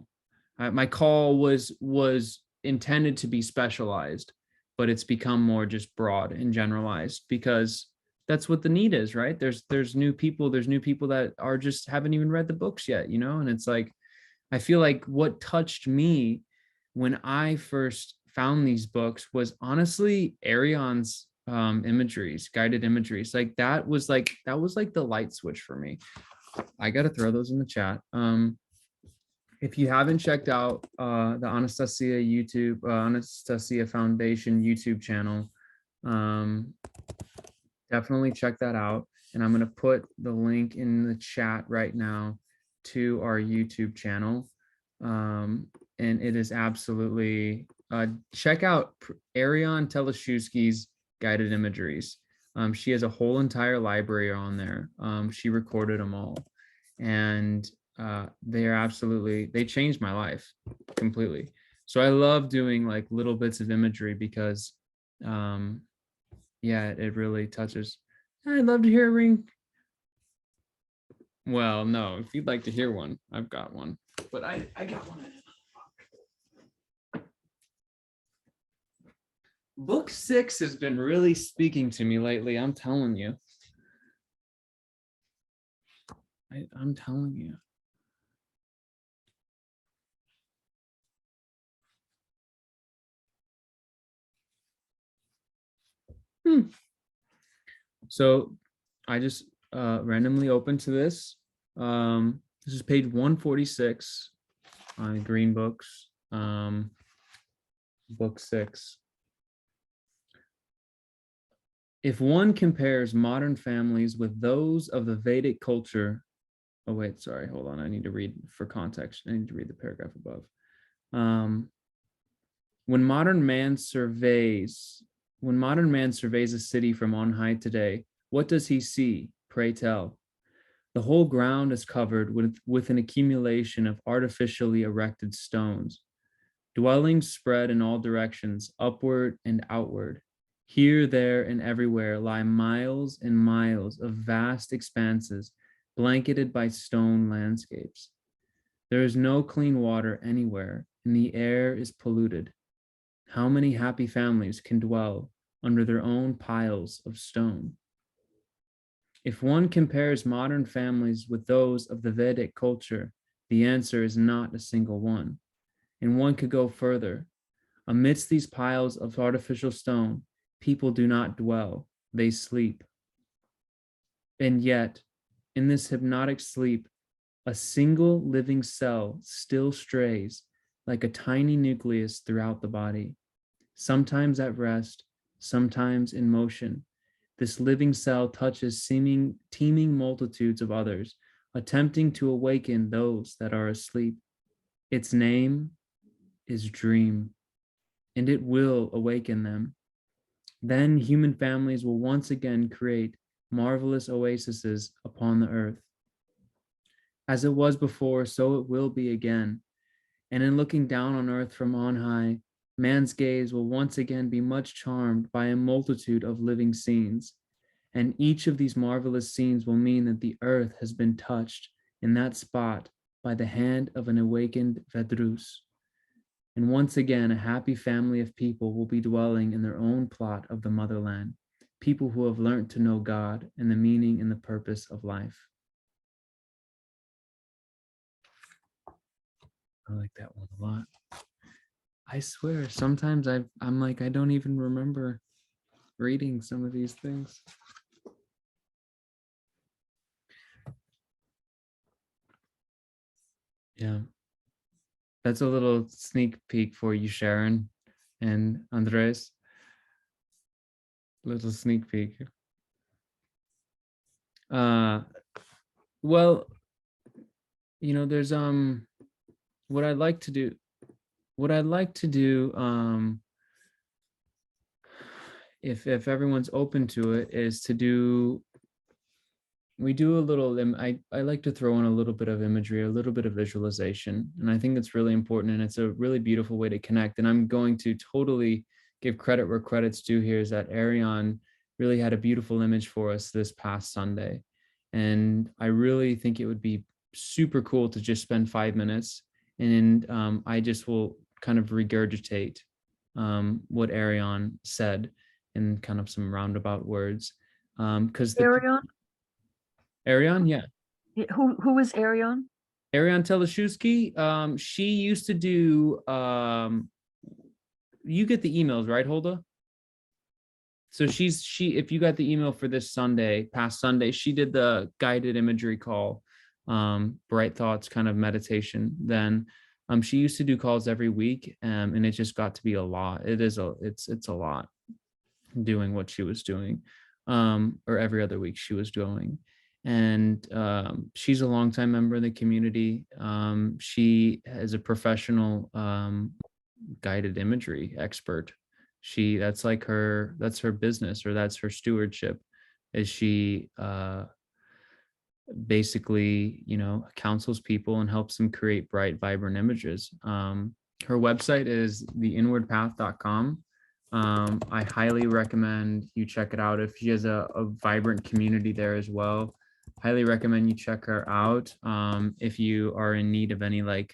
my call was intended to be specialized, but it's become more just broad and generalized because that's what the need is, right? There's new people that are just haven't even read the books yet, you know? And it's like, I feel like what touched me when I first found these books was honestly Arion's imageries, guided imageries. Like that was like the light switch for me. I got to throw those in the chat. If you haven't checked out the Anastasia Foundation YouTube channel, definitely check that out. And I'm going to put the link in the chat right now to our YouTube channel. And it is absolutely, check out Arion Teleszewski's guided imageries. She has a whole entire library on there. She recorded them all. And they changed my life completely. So I love doing like little bits of imagery because yeah, it really touches. I'd love to hear a ring. Well, no, if you'd like to hear one, I've got one, but I got one. Book 6 has been really speaking to me lately. I'm telling you. I'm telling you. So I just randomly opened to this. This is page 146 on Green Books, book 6. If one compares modern families with those of the Vedic culture, oh wait, sorry, hold on. I need to read for context. I need to read the paragraph above. When modern man surveys a city from on high today, what does he see? Pray tell. The whole ground is covered with an accumulation of artificially erected stones. Dwellings spread in all directions, upward and outward. Here, there, and everywhere lie miles and miles of vast expanses blanketed by stone landscapes. There is no clean water anywhere, and the air is polluted. How many happy families can dwell under their own piles of stone? If one compares modern families with those of the Vedic culture, the answer is not a single one. And one could go further. Amidst these piles of artificial stone, people do not dwell, they sleep. And yet, in this hypnotic sleep, a single living cell still strays like a tiny nucleus throughout the body, sometimes at rest, sometimes in motion. This living cell touches teeming multitudes of others, attempting to awaken those that are asleep. Its name is dream, and it will awaken them. Then human families will once again create marvelous oases upon the earth. As it was before, so it will be again. And in looking down on earth from on high, man's gaze will once again be much charmed by a multitude of living scenes. And each of these marvelous scenes will mean that the earth has been touched in that spot by the hand of an awakened Vedrus. And once again, a happy family of people will be dwelling in their own plot of the motherland, people who have learned to know God and the meaning and the purpose of life. I like that one a lot. I swear, sometimes I'm like, I don't even remember reading some of these things. Yeah. That's a little sneak peek for you, Sharon and Andres. Little sneak peek. Well, there's what I'd like to do if everyone's open to it is to do we do a little I like to throw in a little bit of imagery, a little bit of visualization, and I think it's really important, and it's a really beautiful way to connect. And I'm going to totally give credit where credit's due here, is that Ariane really had a beautiful image for us this past Sunday, and I really think it would be super cool to just spend 5 minutes, and I just will kind of regurgitate what Ariane said in kind of some roundabout words, because Ariane, yeah. Who is Ariane? Ariane Teleshusky. She used to do. You get the emails, right, Hulda? So if you got the email for this past Sunday, she did the guided imagery call, Bright Thoughts kind of meditation. Then, she used to do calls every week, and it just got to be a lot. It's a lot doing what she was doing, or every other week she was doing. And she's a longtime member of the community. She is a professional guided imagery expert. That's her business, or that's her stewardship, is she basically counsels people and helps them create bright, vibrant images. Her website is theinwardpath.com. I highly recommend you check it out. If she has a vibrant community there as well, highly recommend you check her out. If you are in need of any I'll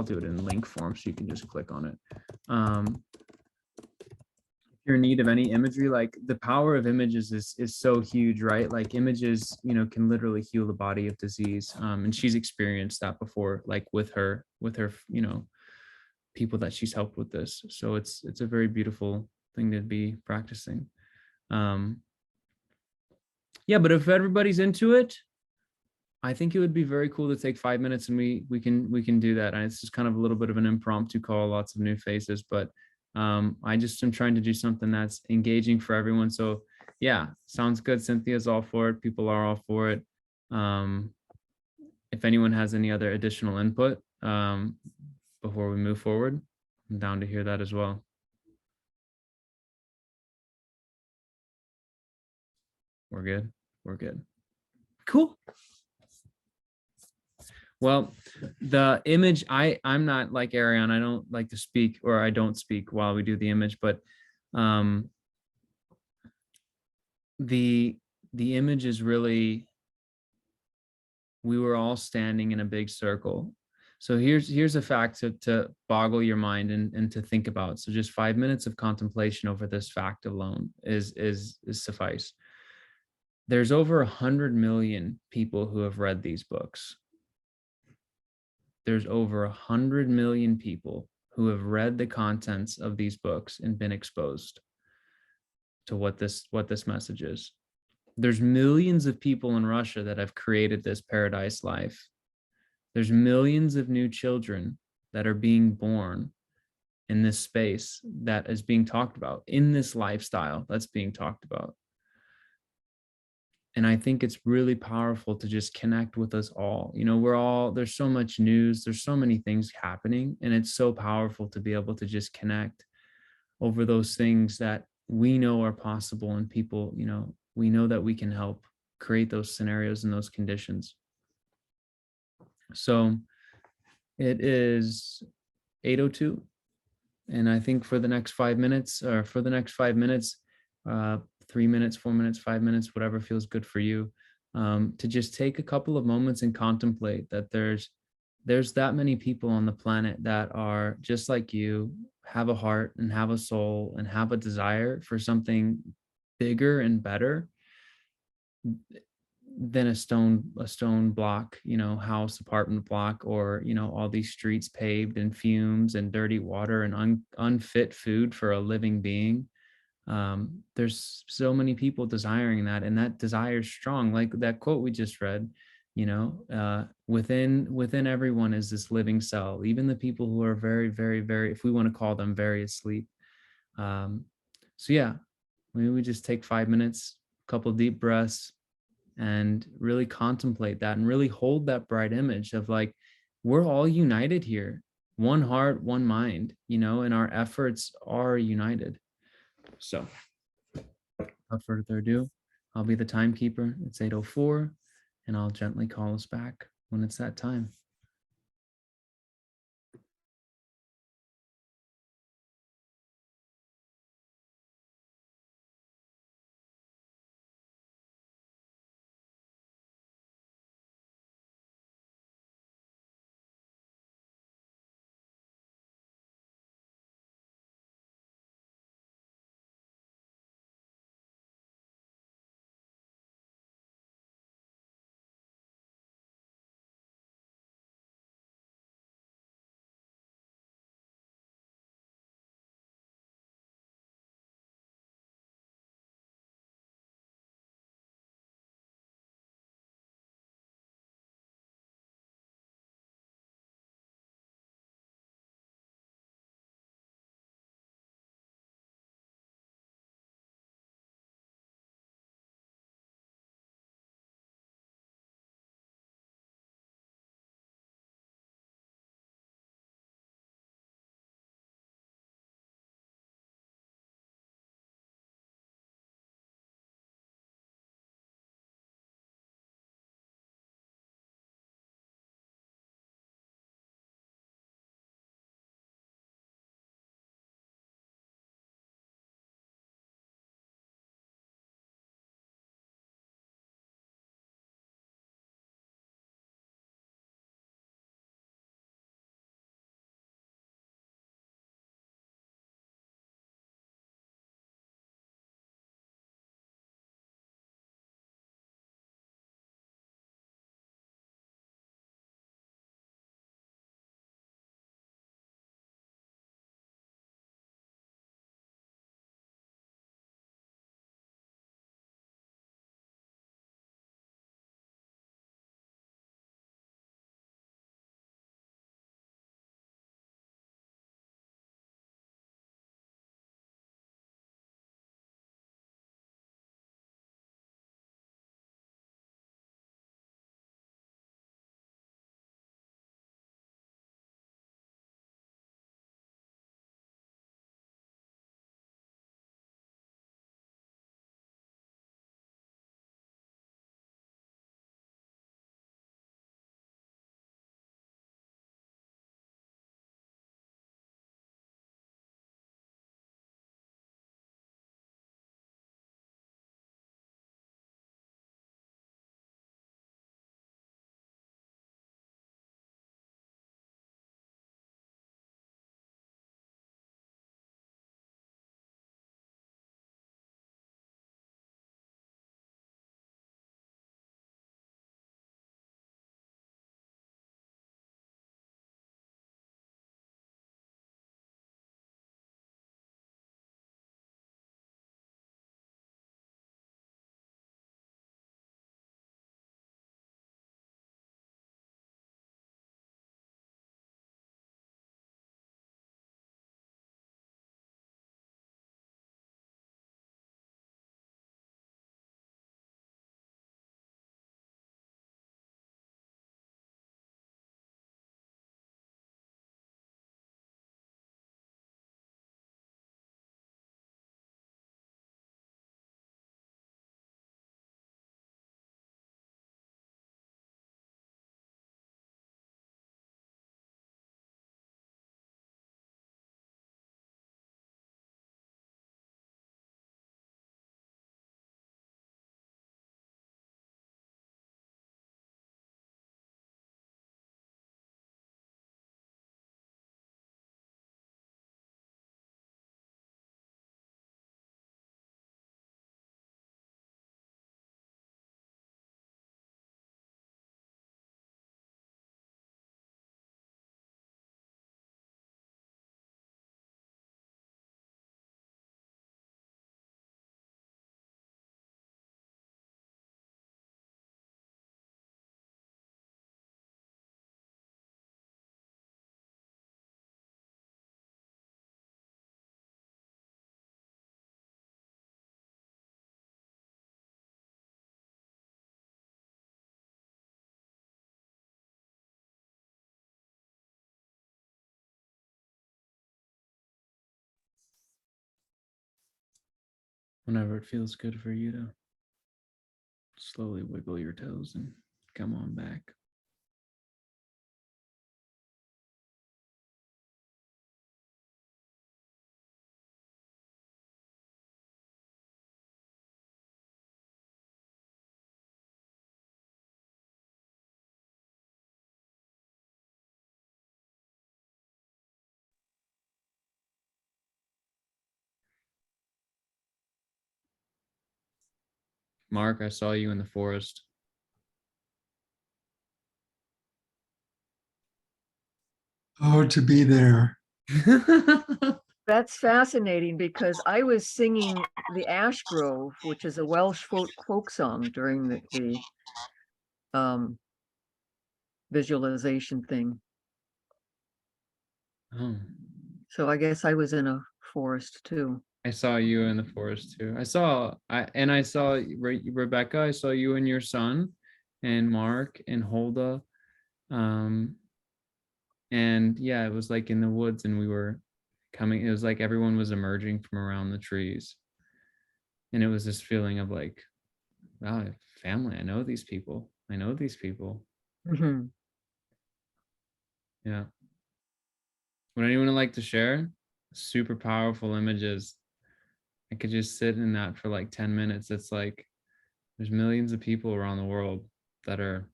do it in link form so you can just click on it. you're in need of any imagery, like the power of images is so huge, right? Like images, you know, can literally heal the body of disease. And she's experienced that before, like with her, you know, people that she's helped with this. So it's a very beautiful thing to be practicing. Yeah, but if everybody's into it, I think it would be very cool to take 5 minutes and we can do that. And it's just kind of a little bit of an impromptu call, lots of new faces, but I just am trying to do something that's engaging for everyone. So yeah, sounds good. Cynthia's all for it. People are all for it. If anyone has any other additional input before we move forward, I'm down to hear that as well. We're good. We're good. Cool. Well, the image, I'm not like Ariane. I don't like to speak, or I don't speak while we do the image, but the image is really, we were all standing in a big circle. So here's a fact to boggle your mind and to think about. So just 5 minutes of contemplation over this fact alone is suffice. There's over 100 million people who have read these books. There's over 100 million people who have read the contents of these books and been exposed to what this message is. There's millions of people in Russia that have created this paradise life. There's millions of new children that are being born in this space that is being talked about, in this lifestyle that's being talked about. And I think it's really powerful to just connect with us all. You know, there's so much news, there's so many things happening, and it's so powerful to be able to just connect over those things that we know are possible, and people, you know, we know that we can help create those scenarios and those conditions. So it is 8:02. And I think for the next 5 minutes, 3 minutes, 4 minutes, 5 minutes, whatever feels good for you, to just take a couple of moments and contemplate that there's that many people on the planet that are just like you, have a heart and have a soul and have a desire for something bigger and better than a stone block, you know, house, apartment block, or, you know, all these streets paved and fumes and dirty water and unfit food for a living being. There's so many people desiring that, and that desire is strong. Like that quote we just read, you know, within everyone is this living cell, even the people who are very, very, very, if we want to call them, very asleep. So yeah, maybe we just take 5 minutes, a couple deep breaths, and really contemplate that and really hold that bright image of like, we're all united here, one heart, one mind, you know, and our efforts are united. So without further ado, I'll be the timekeeper. It's 8:04, and I'll gently call us back when it's that time. whenever it feels good for you to slowly wiggle your toes and come on back. Mark, I saw you in the forest. Oh, to be there. That's fascinating because I was singing the Ash Grove, which is a Welsh folk song during the visualization thing. Oh, So I guess I was in a forest too. I saw you in the forest too. I saw Rebecca. I saw you and your son, and Mark and Hulda. And yeah, it was like in the woods, and we were coming. It was like everyone was emerging from around the trees, and it was this feeling of like, wow, family. I know these people. I know these people. Mhm. Yeah. Would anyone like to share? Super powerful images. I could just sit in that for like 10 minutes. It's like there's millions of people around the world that are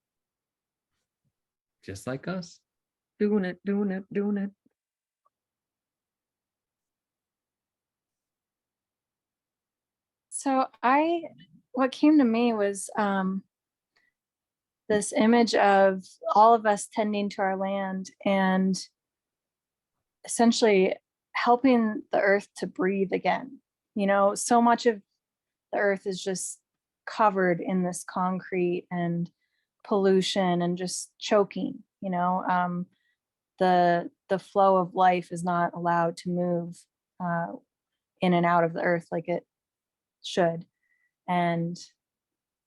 just like us. Doing it, doing it, doing it. So what came to me was this image of all of us tending to our land and essentially helping the earth to breathe again. You know, so much of the earth is just covered in this concrete and pollution and just choking, you know. The flow of life is not allowed to move in and out of the earth like it should. And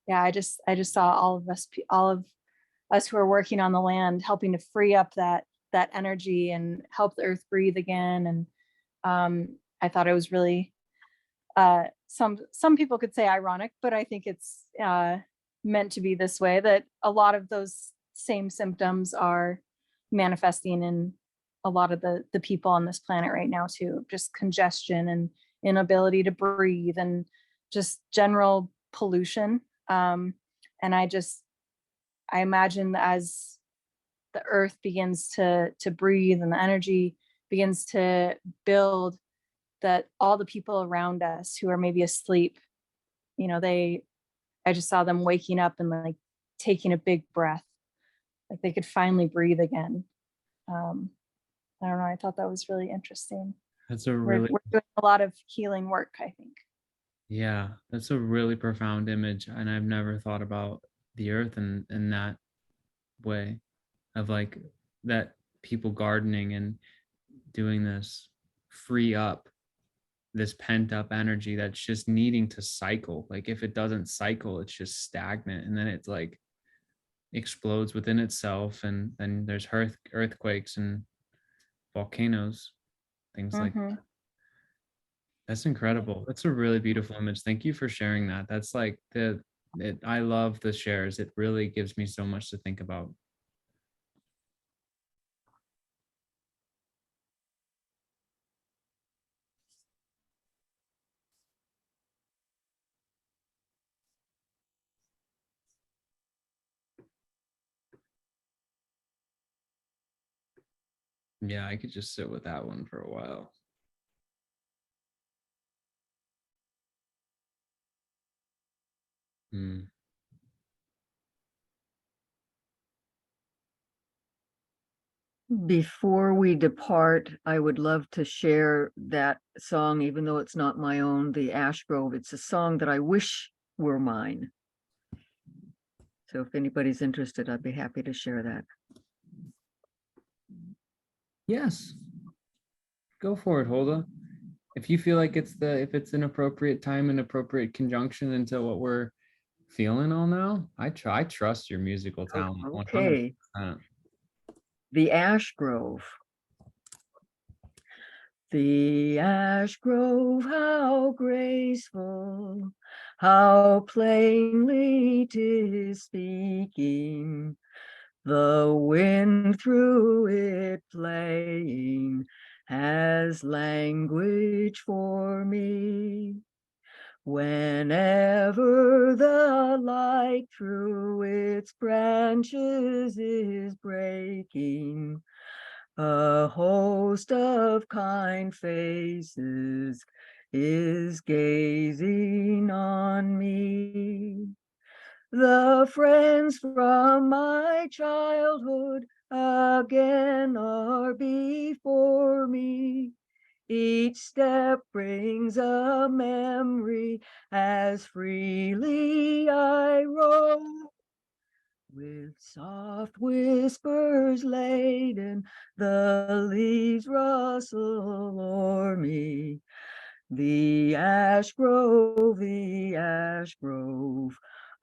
yeah, I just saw all of us who are working on the land helping to free up that energy and help the earth breathe again. And I thought it was really some people could say ironic, but I think it's meant to be this way, that a lot of those same symptoms are manifesting in a lot of the people on this planet right now too. Just congestion and inability to breathe and just general pollution. And I imagine as the earth begins to breathe and the energy begins to build, that all the people around us who are maybe asleep, you know, I just saw them waking up and like taking a big breath, like they could finally breathe again. I don't know, I thought that was really interesting. That's a We're really, doing a lot of healing work, I think. yeah, that's a really profound image. And I've never thought about the earth in that way of like that people gardening and doing this free up this pent up energy that's just needing to cycle. Like if it doesn't cycle, it's just stagnant, and then it's like explodes within itself, and then there's earthquakes and volcanoes, things like Mhm. that. That's incredible. That's a really beautiful image. Thank you for sharing that. That's like I love the shares. It really gives me so much to think about. Yeah, I could just sit with that one for a while. Hmm. Before we depart, I would love to share that song, even though it's not my own, the Ash Grove. It's a song that I wish were mine. So if anybody's interested, I'd be happy to share that. Yes. Go for it, Hulda. If you feel like if it's an appropriate time and appropriate conjunction into what we're feeling all now, I trust your musical talent. Okay, 100%. the Ash Grove. The ash grove, how graceful, how plainly 'tis speaking, the wind through it playing has language for me. Whenever the light through its branches is breaking, a host of kind faces is gazing on me. The friends from my childhood again are before me. Each step brings a memory as freely I roam. With soft whispers laden, the leaves rustle o'er me. The ash grove,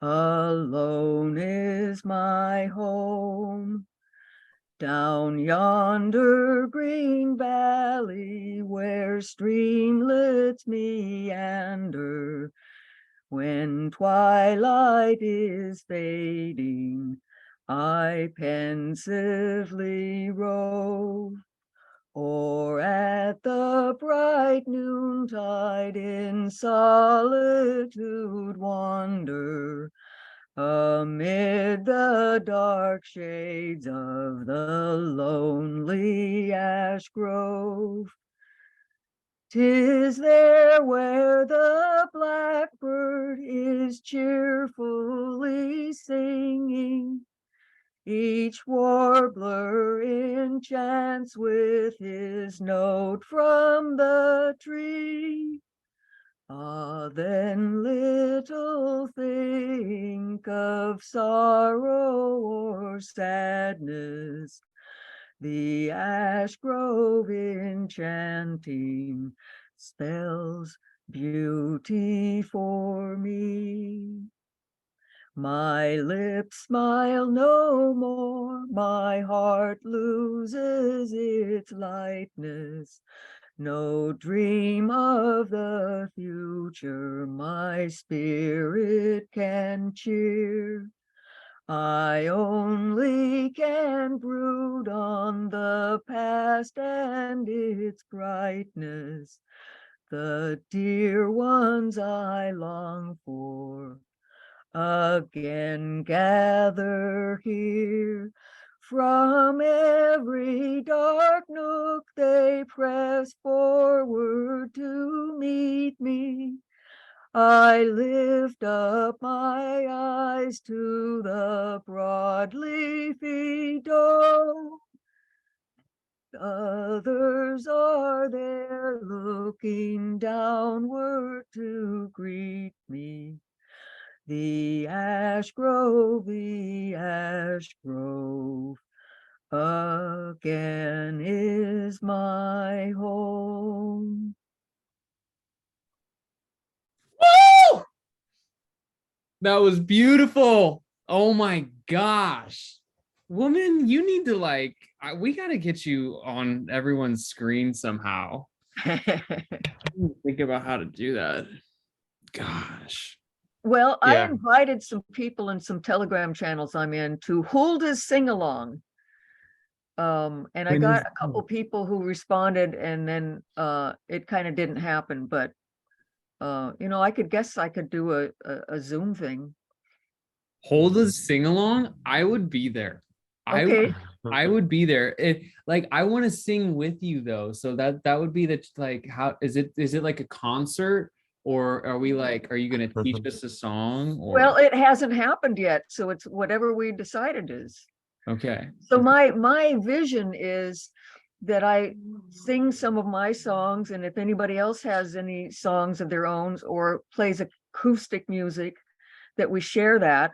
alone is my home. Down yonder green valley where streamlets meander, when twilight is fading, I pensively rove. Or at the bright noontide in solitude wander, amid the dark shades of the lonely ash grove. 'Tis there where the blackbird is cheerfully singing. Each warbler enchants with his note from the tree. Ah, then little think of sorrow or sadness, the ash grove enchanting spells beauty for me. My lips smile no more, my heart loses its lightness. No dream of the future my spirit can cheer. I only can brood on the past and its brightness, the dear ones I long for again gather here. From every dark nook they press forward to meet me. I lift up my eyes to the broad leafy dome. Others are there looking downward to greet me. The ash grove again is my home. Woo! That was beautiful. Oh my gosh. Woman, you need to we got to get you on everyone's screen somehow. Think about how to do that. Gosh. Well, I Yeah. invited some people in some Telegram channels I'm in to Hulda's sing along. And I When got is- a couple people who responded, and then it kind of didn't happen, but I guess I could do a Zoom thing. Hulda's sing along, I would be there. Okay. I would be there. I want to sing with you though. So that would be how is it like a concert, or are we are you gonna teach us a song, or Well, it hasn't happened yet, so it's whatever we decided is. okay. So my vision is that I sing some of my songs, and if anybody else has any songs of their own or plays acoustic music, that we share that.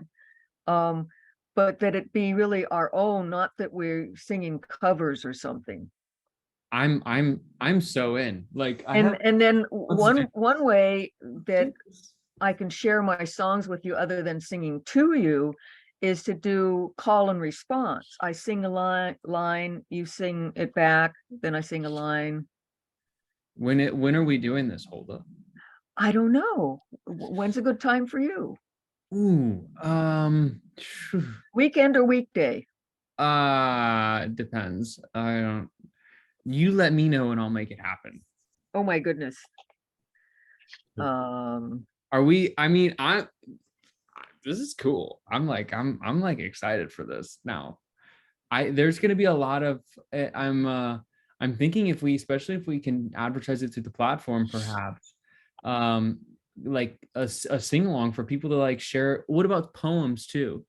But that it be really our own, not that we're singing covers or something. I'm so in. And then Let's one way that I can share my songs with you other than singing to you is to do call and response. I sing a line, you sing it back, then I sing a line. when are we doing this, Hulda? I don't know. When's a good time for you? Ooh, Weekend or weekday? depends. I don't. You let me know and I'll make it happen. Oh my goodness. Um, Are we? I mean, this is cool. I'm like excited for this now. There's gonna be a lot of I'm thinking if we, especially if we can advertise it through the platform, perhaps, um, like a sing along for people to like share. What about poems too?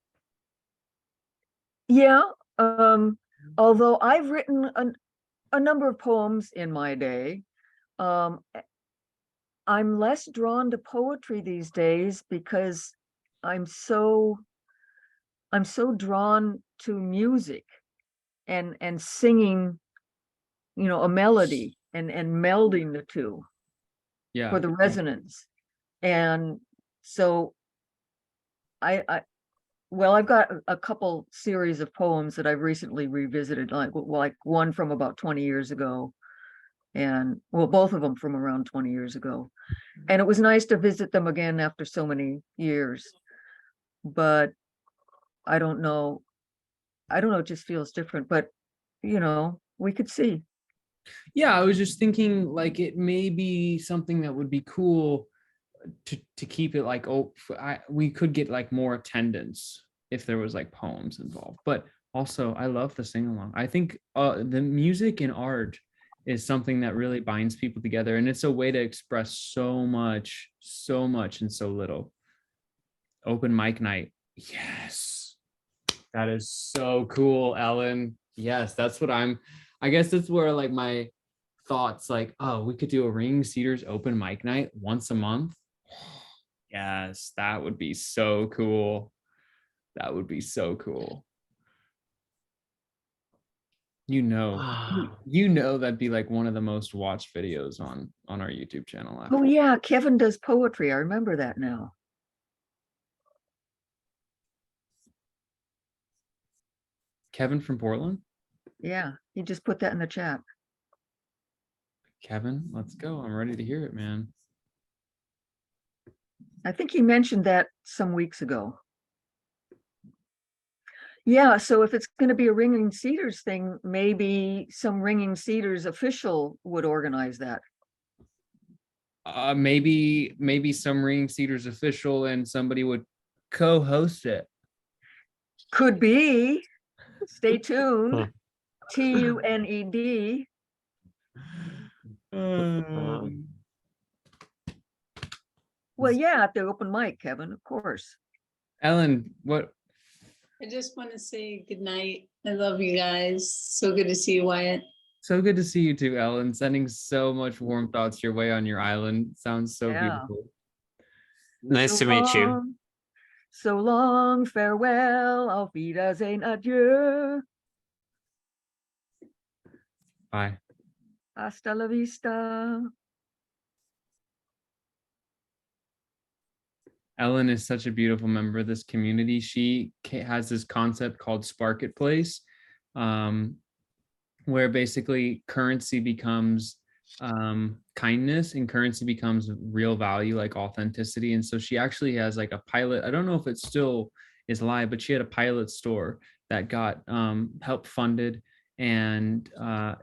yeah, although I've written a number of poems in my day, I'm less drawn to poetry these days because I'm so drawn to music and singing, a melody and melding the two Yeah. for the resonance. And so I well, I've got a couple series of poems that I've recently revisited, like one from about 20 years ago, and well, both of them from around 20 years ago. And it was nice to visit them again after so many years. But I don't know, it just feels different, but we could see. Yeah, I was just thinking like it may be something that would be cool to keep it like, we could get like more attendance if there was like poems involved. But also I love the sing along. I think the music and art is something that really binds people together, and it's a way to express so much in so little. Open mic night. Yes. That is so cool, Ellen. Yes, that's what I guess that's where like my thoughts like, oh, we could do a Ringing Cedars open mic night once a month. Yes, that would be so cool. That would be so cool. That'd be like one of the most watched videos on our YouTube channel. Oh yeah, Kevin does poetry. I remember that now. Kevin from Portland. Yeah, he just put that in the chat. Kevin, let's go. I'm ready to hear it, man. I think he mentioned that some weeks ago. Yeah, so if it's going to be a Ringing Cedars thing, maybe some Ringing Cedars official would organize that. Maybe some Ringing Cedars official and somebody would co-host it. Could be. Stay tuned. TUNED. Well, yeah, at the open mic, Kevin, of course. Ellen, what? I just want to say good night. I love you guys. So good to see you, Wyatt. So good to see you too, Ellen. Sending so much warm thoughts your way on your island. Sounds so Yeah. beautiful. Nice to meet you. So long, farewell, auf Wiedersehen, adieu. Bye. Hasta la vista. Ellen is such a beautiful member of this community. She has this concept called Spark It Place, where basically currency becomes kindness and currency becomes real value, like authenticity. And so she actually has like a pilot. I don't know if it still is live, but she had a pilot store that got help funded. And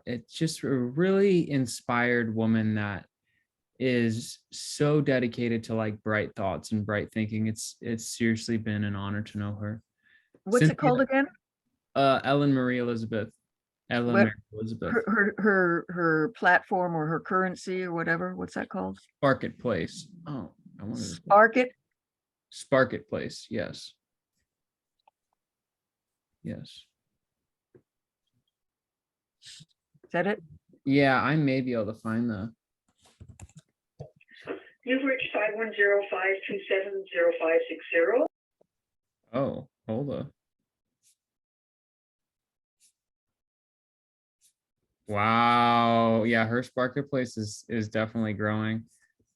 it's just a really inspired woman that is so dedicated to like bright thoughts and bright thinking. It's seriously been an honor to know her. What's it called again? Ellen Marie Elizabeth. Ellen Marie Elizabeth. Her platform or her currency or whatever. What's that called? Spark It Place. Oh, I wanted to Spark It. Spark It Place. Yes. Yes. Is that it? Yeah, I may be able to find the. You've reached 5105270560. Oh, hold on. Wow. Yeah, her Sparker Place is definitely growing.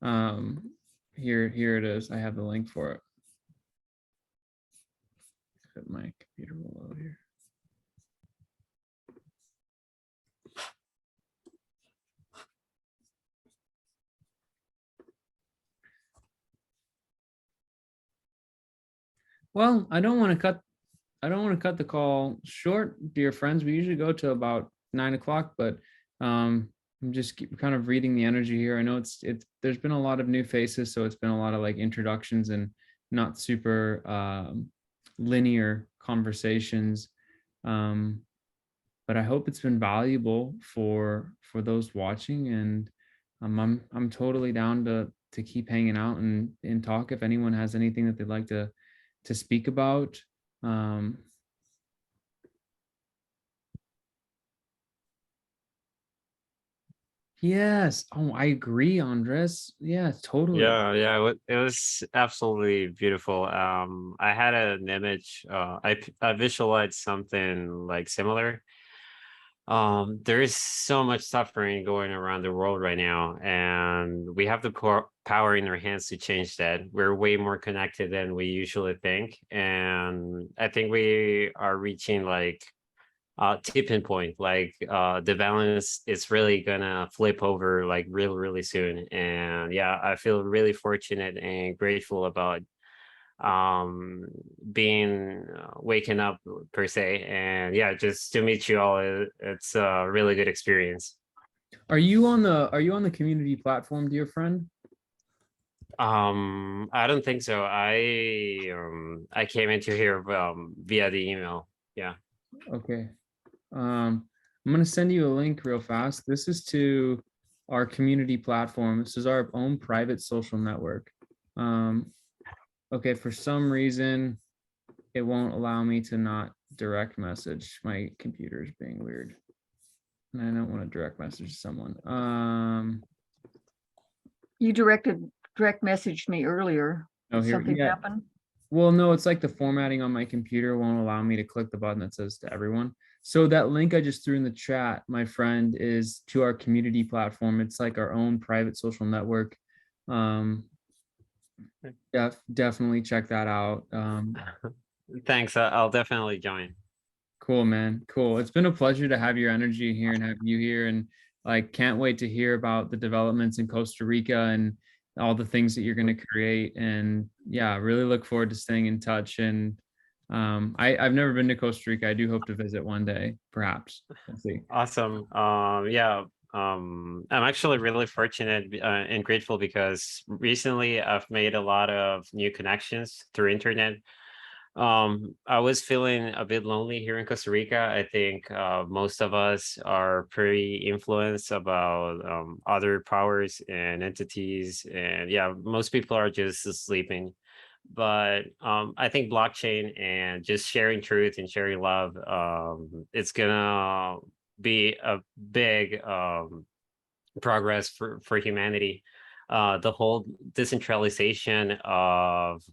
Here it is. I have the link for it. If my computer will load here. Well, I don't want to cut the call short, dear friends. We usually go to about 9 o'clock, but I'm just kind of reading the energy here. I know there's been a lot of new faces, so it's been a lot of like introductions and not super linear conversations. But I hope it's been valuable for those watching, and I'm totally down to keep hanging out and talk if anyone has anything that they'd like to speak about. Yes. Oh, I agree, Andres. Yeah, totally. It was absolutely beautiful. I had an image, I visualized something like similar. There is so much suffering going around the world right now, and we have the power in our hands to change that. We're way more connected than we usually think, and I think we are reaching like tipping point. Like the balance is really gonna flip over like really soon. And yeah, I feel really fortunate and grateful about being waking up per se. And yeah, just to meet you all, it's a really good experience. Are you on the community platform, dear friend? I don't think so. I came into here via the email. Yeah. Okay. I'm gonna send you a link real fast. This is to our community platform. This is our own private social network. Okay, for some reason, it won't allow me to not direct message. My computer is being weird. And I don't want to direct message someone. You direct messaged me earlier. Oh, Did here, something yeah. happen? Well, no, it's like the formatting on my computer won't allow me to click the button that says to everyone. So that link I just threw in the chat, my friend, is to our community platform. It's like our own private social network. Definitely check that out. Thanks. I'll definitely join. Cool, man. Cool. It's been a pleasure to have your energy here and have you here. And like, can't wait to hear about the developments in Costa Rica and all the things that you're going to create. And yeah, really look forward to staying in touch. And I've never been to Costa Rica. I do hope to visit one day, perhaps. We'll see. Awesome. Yeah. I'm actually really fortunate and grateful because recently I've made a lot of new connections through internet. I was feeling a bit lonely here in Costa Rica. I think most of us are pretty influenced about other powers and entities, and yeah, most people are just sleeping. But I think blockchain and just sharing truth and sharing love, it's gonna be a big progress for humanity. The whole decentralization of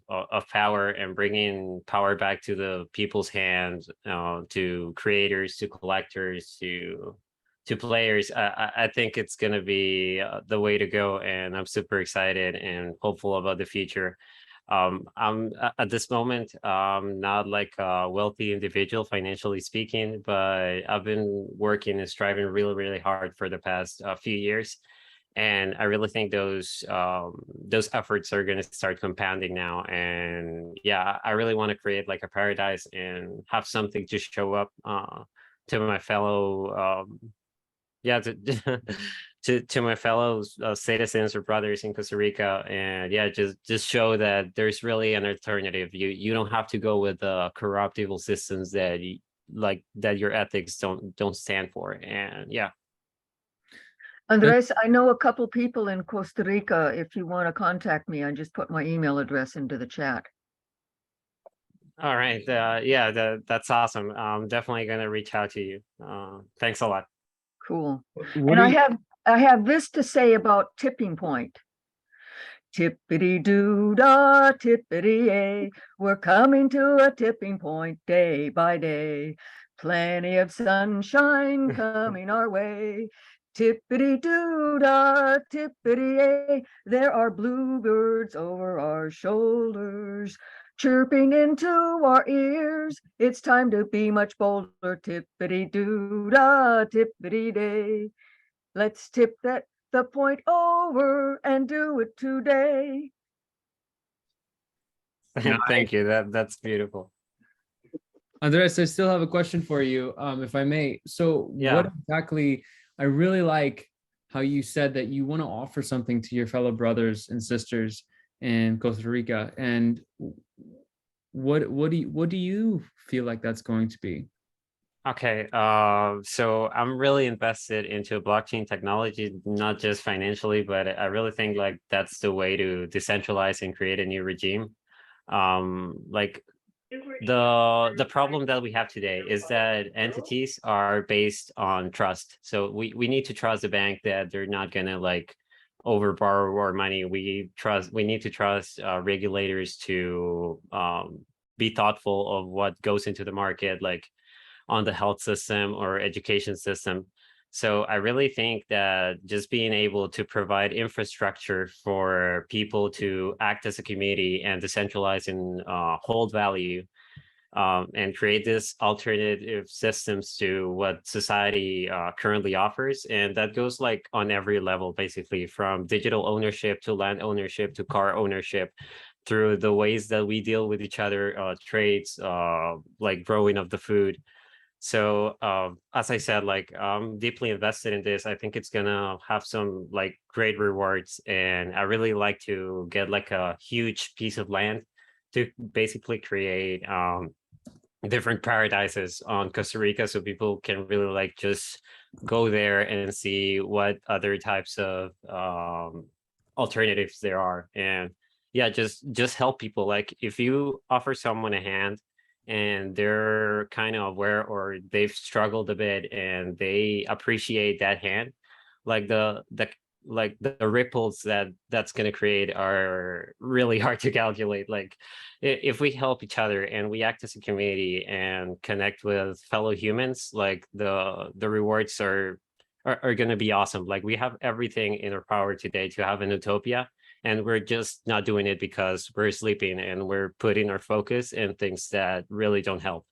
power and bringing power back to the people's hands, to creators, to collectors, to players. I think it's going to be the way to go, and I'm super excited and hopeful about the future. I'm at this moment, not like a wealthy individual financially speaking, but I've been working and striving really hard for the past few years, and I really think those efforts are going to start compounding now. And yeah, I really want to create like a paradise and have something to show up to my fellow yeah to my fellow citizens or brothers in Costa Rica, and yeah, just show that there's really an alternative. You don't have to go with the corrupt evil systems that like that your ethics don't stand for. And yeah. Andres, I know a couple people in Costa Rica. If you want to contact me, I just put my email address into the chat. All right. Yeah, that's awesome. I'm definitely gonna reach out to you. Thanks a lot. Cool. What And are you- I have this to say about tipping point. Tippity doo dah, tippity yay. We're coming to a tipping point day by day. Plenty of sunshine coming our way. Tippity doo dah, tippity yay. There are bluebirds over our shoulders, chirping into our ears. It's time to be much bolder. Tippity doo dah, tippity day. Let's tip the point over and do it today. Thank you. That's beautiful. Andres, I still have a question for you, if I may. So what Yeah. exactly, I really like how you said that you want to offer something to your fellow brothers and sisters in Costa Rica. And what do you feel like that's going to be? Okay, so I'm really invested into blockchain technology, not just financially, but I really think like that's the way to decentralize and create a new regime. Like the problem that we have today is that entities are based on trust. So we need to trust the bank that they're not gonna like over borrow our money. We need to trust regulators to be thoughtful of what goes into the market, like on the health system or education system. So I really think that just being able to provide infrastructure for people to act as a community and decentralize and hold value, and create this alternative systems to what society currently offers. And that goes like on every level, basically from digital ownership to land ownership to car ownership, through the ways that we deal with each other, trades, like growing of the food. So as I said, like I'm deeply invested in this. I think it's gonna have some like great rewards, and I really like to get like a huge piece of land to basically create different paradises on Costa Rica, so people can really like just go there and see what other types of alternatives there are. And yeah, just help people. Like if you offer someone a hand and they're kind of aware or they've struggled a bit and they appreciate that hand, like the ripples that's going to create are really hard to calculate. Like if we help each other and we act as a community and connect with fellow humans, like the rewards are going to be awesome. Like we have everything in our power today to have an utopia, and we're just not doing it because we're sleeping and we're putting our focus in things that really don't help.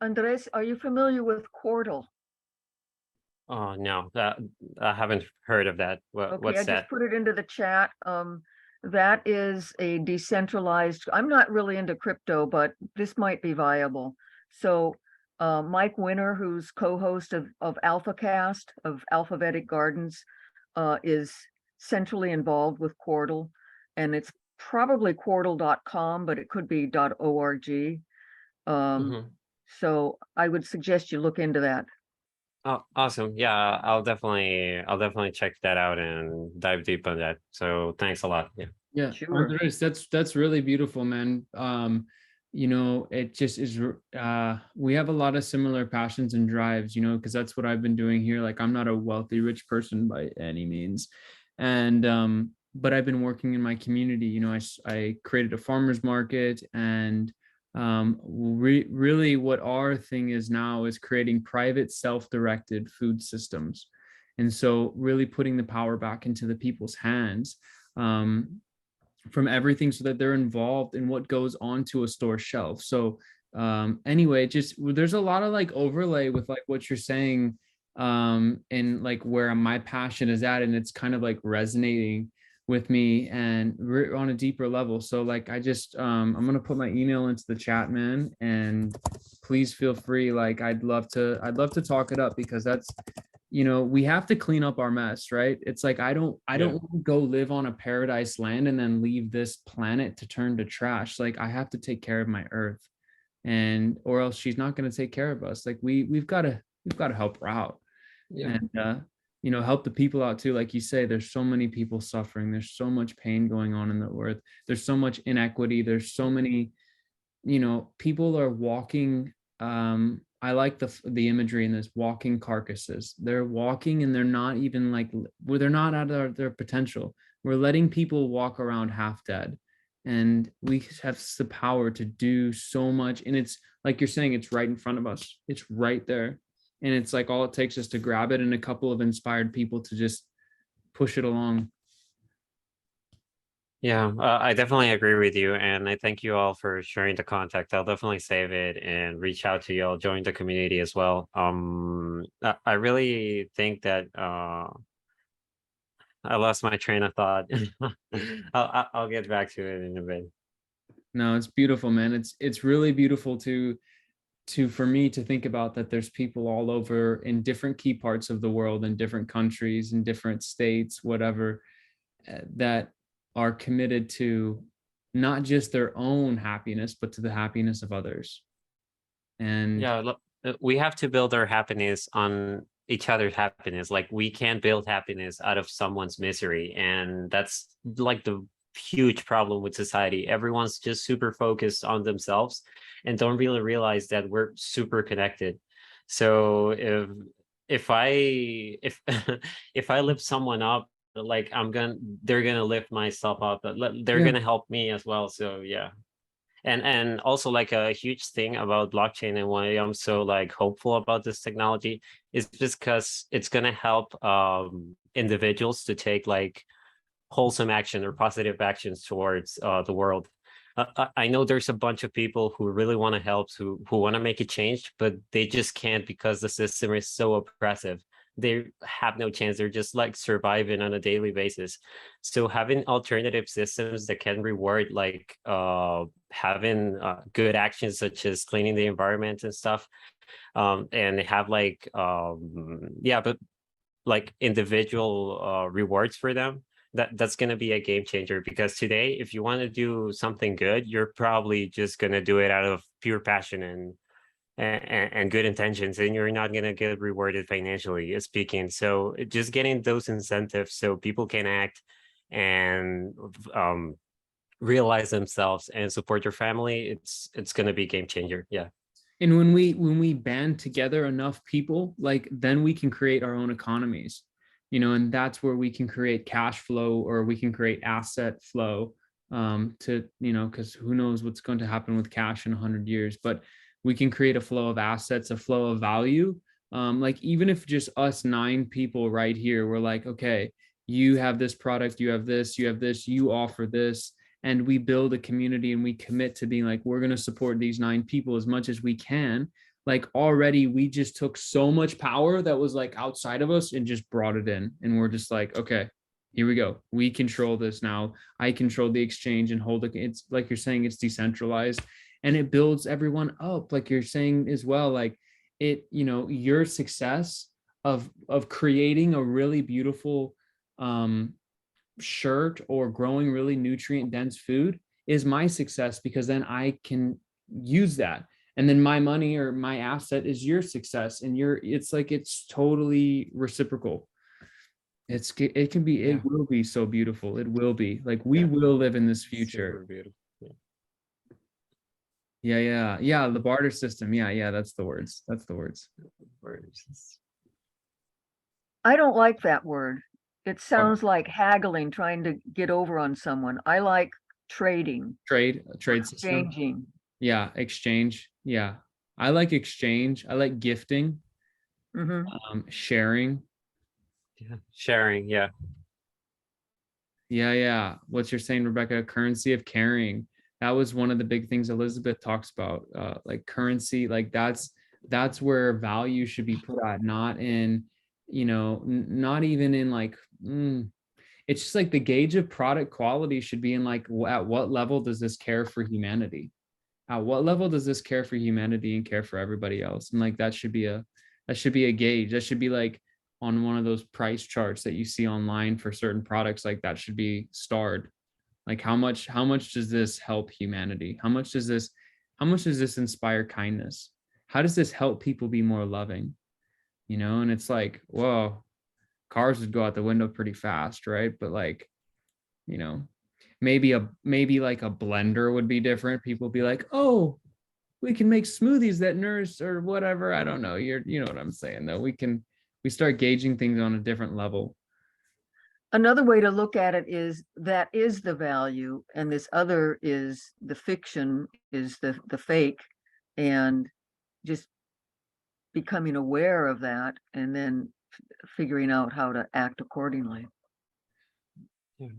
Andres, are you familiar with Quartal? Oh no, I haven't heard of that. Okay, I What's just that? put it into the chat. That is a decentralized, I'm not really into crypto, but this might be viable. So Mike Winner, who's co-host of AlphaCast of Alphabetic Gardens, is centrally involved with Quartal, and it's probably quartal.com, but it could be .org. Mhm. So I would suggest you look into that. Oh, awesome. Yeah, I'll definitely check that out and dive deep on that. So thanks a lot. Yeah. Yeah, Sure. Andres, that's really beautiful, man. You know, it just is, we have a lot of similar passions and drives, you know, because that's what I've been doing here. Like I'm not a wealthy, rich person by any means. And but I've been working in my community. You know, I created a farmer's market, and really what our thing is now is creating private self-directed food systems. And so really putting the power back into the people's hands. From everything, so that they're involved in what goes onto a store shelf. So anyway, just there's a lot of like overlay with like what you're saying, and like where my passion is at, and it's kind of like resonating with me and on a deeper level. So like I just I'm gonna put my email into the chat, man, and please feel free. Like I'd love to talk it up, because that's, you know, we have to clean up our mess, right? It's like I don't want to go live on a paradise land and then leave this planet to turn to trash. Like I have to take care of my earth, and or else she's not going to take care of us. Like we've got to help her out. Yeah. And you know, help the people out too. Like you say, there's so many people suffering, there's so much pain going on in the earth, there's so much inequity, there's so many, you know, people are walking. I like the imagery in this, walking carcasses. They're walking and they're not even like, well, they're not at their potential. We're letting people walk around half dead, and we have the power to do so much. And it's like you're saying, it's right in front of us, it's right there. And it's like all it takes is to grab it and a couple of inspired people to just push it along. Yeah, I definitely agree with you, and I thank you all for sharing the contact. I'll definitely save it and reach out to you. I'll join the community as well. I really think that I lost my train of thought. I'll get back to it in a bit. No, it's beautiful, man. It's really beautiful to for me to think about that there's people all over in different key parts of the world, in different countries, in different states, whatever, that are committed to not just their own happiness, but to the happiness of others. And Yeah, look, we have to build our happiness on each other's happiness. Like we can't build happiness out of someone's misery, and that's like the huge problem with society. Everyone's just super focused on themselves and don't really realize that we're super connected. So if if I lift someone up, like they're gonna lift myself up, but they're yeah, gonna help me as well. So yeah. And also like a huge thing about blockchain and why I'm so like hopeful about this technology is just because it's going to help individuals to take like wholesome action or positive actions towards the world. I know there's a bunch of people who really want to help, who want to make a change, but they just can't because the system is so oppressive. They have no chance. They're just like surviving on a daily basis. So having alternative systems that can reward like having good actions such as cleaning the environment and stuff, and have like yeah, but like individual rewards for them, that's going to be a game changer. Because today if you want to do something good, you're probably just going to do it out of pure passion and good intentions, and you're not going to get rewarded financially speaking. So just getting those incentives so people can act and realize themselves and support their family, it's going to be a game changer. Yeah. and when we band together enough people, like then we can create our own economies, and that's where we can create cash flow, or we can create asset flow, to because who knows what's going to happen with cash in 100 years, but we can create a flow of assets, a flow of value. Like even if just us 9 people right here, we're like, okay, you have this product, you have this, you offer this, and we build a community and we commit to being like, we're going to support these 9 people as much as we can. Like already we just took so much power that was like outside of us and just brought it in, and we're just like, okay, here we go, we control this now. I control the exchange and hold it. It's like you're saying, it's decentralized, and it builds everyone up, like you're saying as well. Like your success of creating a really beautiful shirt or growing really nutrient dense food is my success, because then I can use that, and then my money or my asset is your success, and it's like it's totally reciprocal. It can be, Yeah. it will be so beautiful. It will be like we Yeah. will live in this Super future. beautiful. Yeah. Yeah, the barter system. Yeah, that's the words. I don't like that word. It sounds like haggling, trying to get over on someone. I like trading, Trade system. exchanging. Yeah, exchange. Yeah, I like exchange. I like gifting, Mhm. sharing. Yeah. Sharing. Yeah. Yeah. What you're saying, Rebecca, currency of caring. That was one of the big things Elizabeth talks about. Like currency, like that's where value should be put at, not in, not even in like, it's just like the gauge of product quality should be in like, at what level does this care for humanity? At what level does this care for humanity and care for everybody else? And like that should be a gauge. That should be like on one of those price charts that you see online for certain products. Like that should be starred. Like how much does this help humanity? How much does this inspire kindness? How does this help people be more loving? And it's like, whoa, cars would go out the window pretty fast, right? But like, you know, maybe like a blender would be different. People be like, oh, we can make smoothies that nourish or whatever. I don't know. You know what I'm saying though. We start gauging things on a different level. Another way to look at it is that is the value, and this other is the fiction, is the fake, and just becoming aware of that and then figuring out how to act accordingly. Yeah.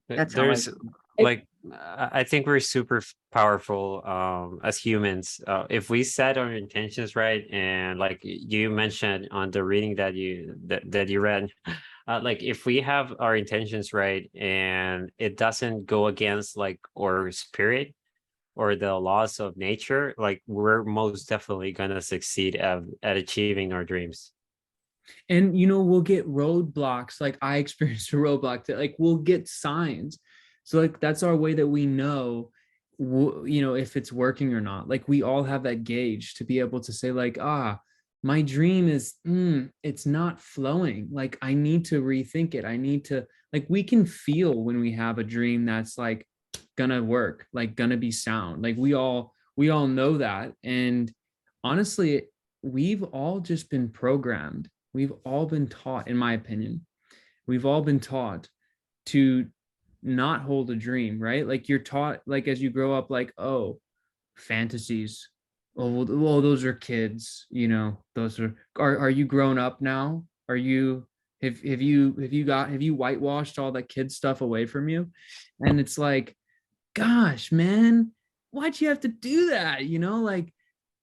That's how I There's like I think we're super powerful as humans if we set our intentions right. And like you mentioned on the reading that you read, like if we have our intentions right and it doesn't go against like our spirit or the laws of nature, like we're most definitely gonna succeed at achieving our dreams. And we'll get roadblocks. Like I experienced a roadblock that like we'll get signs. So like that's our way that we know if it's working or not. Like we all have that gauge to be able to say like, my dream is it's not flowing. Like I need to rethink it. I need to, like, we can feel when we have a dream that's like gonna work, like gonna be sound. Like we all know that. And honestly, we've all just been programmed. We've all been taught, in my opinion, we've all been taught to not hold a dream, right? Like you're taught, like as you grow up, like, oh, fantasies. Oh, well, those are kids, those are you grown up now? Are you have you whitewashed all that kid stuff away from you? And it's like, gosh, man, why'd you have to do that? Like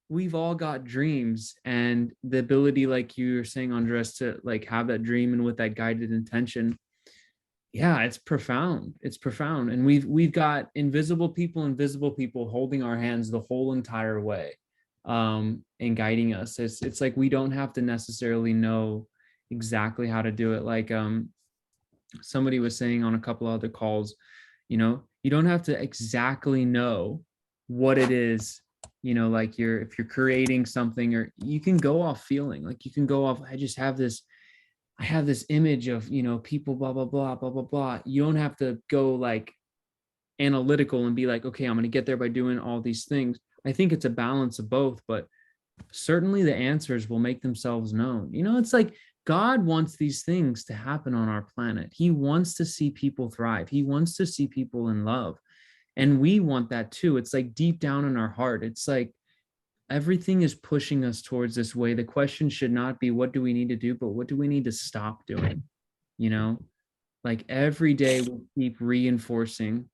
we've all got dreams, and the ability, like you were saying, Andres, to like have that dream and with that guided intention. Yeah, it's profound. It's profound. And we've got invisible people holding our hands the whole entire way, and guiding us. It's like we don't have to necessarily know exactly how to do it. Like somebody was saying on a couple other calls, you don't have to exactly know what it is, like if you're creating something, or you can go off feeling. Like you can go off, I have this image of, people, blah, blah, blah, blah, blah, blah. You don't have to go like analytical and be like, okay, I'm going to get there by doing all these things. I think it's a balance of both, but certainly the answers will make themselves known. It's like God wants these things to happen on our planet. He wants to see people thrive. He wants to see people in love. And we want that too. It's like deep down in our heart. It's like everything is pushing us towards this way. The question should not be, what do we need to do, but what do we need to stop doing? Like every day we keep reinforcing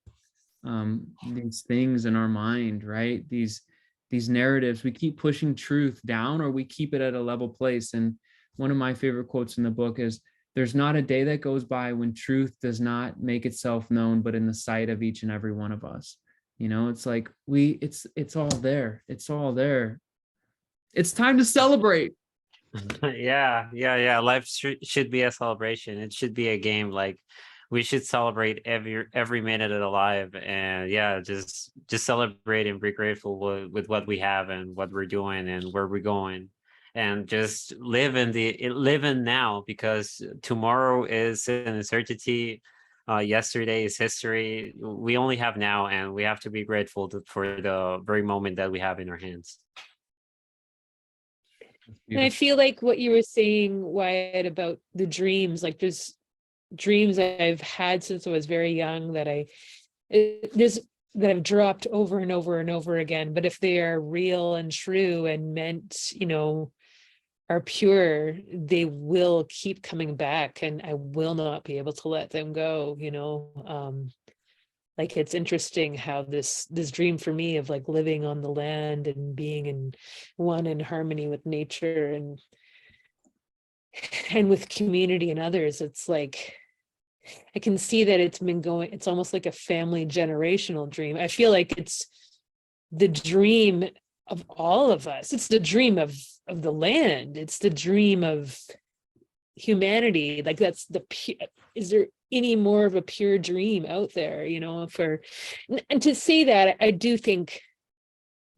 these things in our mind, right? These narratives, we keep pushing truth down, or we keep it at a level place. And one of my favorite quotes in the book is, there's not a day that goes by when truth does not make itself known, but in the sight of each and every one of us. It's like it's all there. It's all there. It's time to celebrate. Yeah. Life should be a celebration. It should be a game. Like we should celebrate every minute of the life, and yeah, just celebrate and be grateful with what we have and what we're doing and where we're going, and just live in now, because tomorrow is an uncertainty. Yesterday is history. We only have now, and we have to be grateful for the very moment that we have in our hands. And I feel like what you were saying, Wyatt, about the dreams, like there's dreams I've had since I was very young that I've dropped over and over and over again. But if they are real and true and meant, are pure, they will keep coming back, and I will not be able to let them go. Like it's interesting how this dream for me of like living on the land and being in harmony with nature and with community and others, it's like I can see that it's almost like a family generational dream. I feel like it's the dream of all of us. It's the dream of the land. It's the dream of humanity. Like that's is there any more of a pure dream out there, and to say that, I do think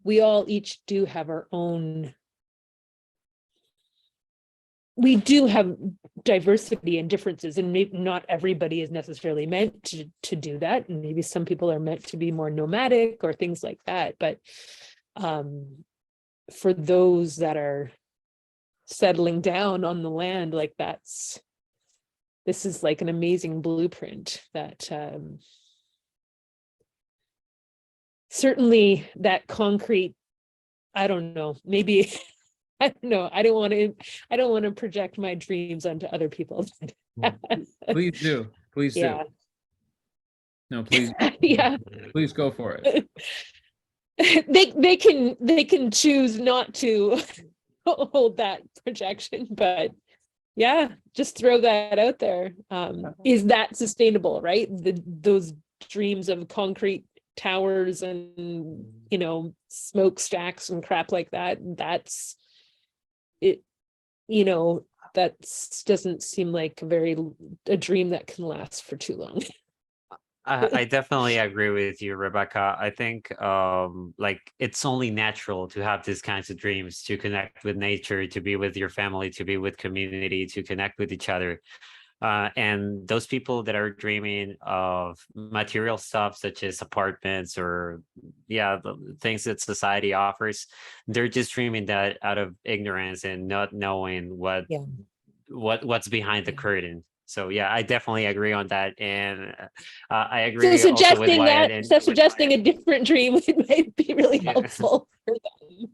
we all each do have our own, we do have diversity and differences, and maybe not everybody is necessarily meant to do that, and maybe some people are meant to be more nomadic or things like that, but for those that are settling down on the land, like this is like an amazing blueprint that certainly that concrete, I don't know, maybe I don't know, I don't want to project my dreams onto other people. Please do. Yeah. No, please. Yeah. Please go for it. They can choose not to hold that projection, but Yeah, just throw that out there. Is that sustainable, right? Those dreams of concrete towers and, you know, smokestacks and crap like that, that's it, you know, that doesn't seem like a dream that can last for too long. I definitely agree with you, Rebecca. I think like it's only natural to have these kinds of dreams, to connect with nature, to be with your family, to be with community, to connect with each other. And those people that are dreaming of material stuff such as apartments or the things that society offers, they're just dreaming that out of ignorance and not knowing what's behind the curtain. So yeah, I definitely agree on that, and I So agree also with Wyatt. suggesting a different dream might be really Yeah. helpful for them.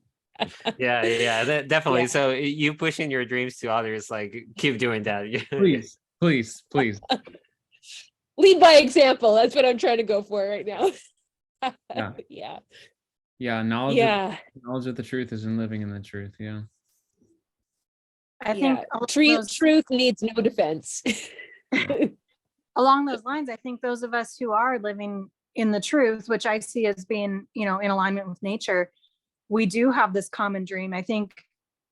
Definitely. Yeah. So you pushing your dreams to others, like keep doing that. Please, please, please. Lead by example. That's what I'm trying to go for right now. Yeah. Yeah. Yeah, knowledge of the truth is in living in the truth. Yeah. I think Truth needs no defense. along those lines, I think those of us who are living in the truth, which I see as being, you know, in alignment with nature, we do have this common dream. I think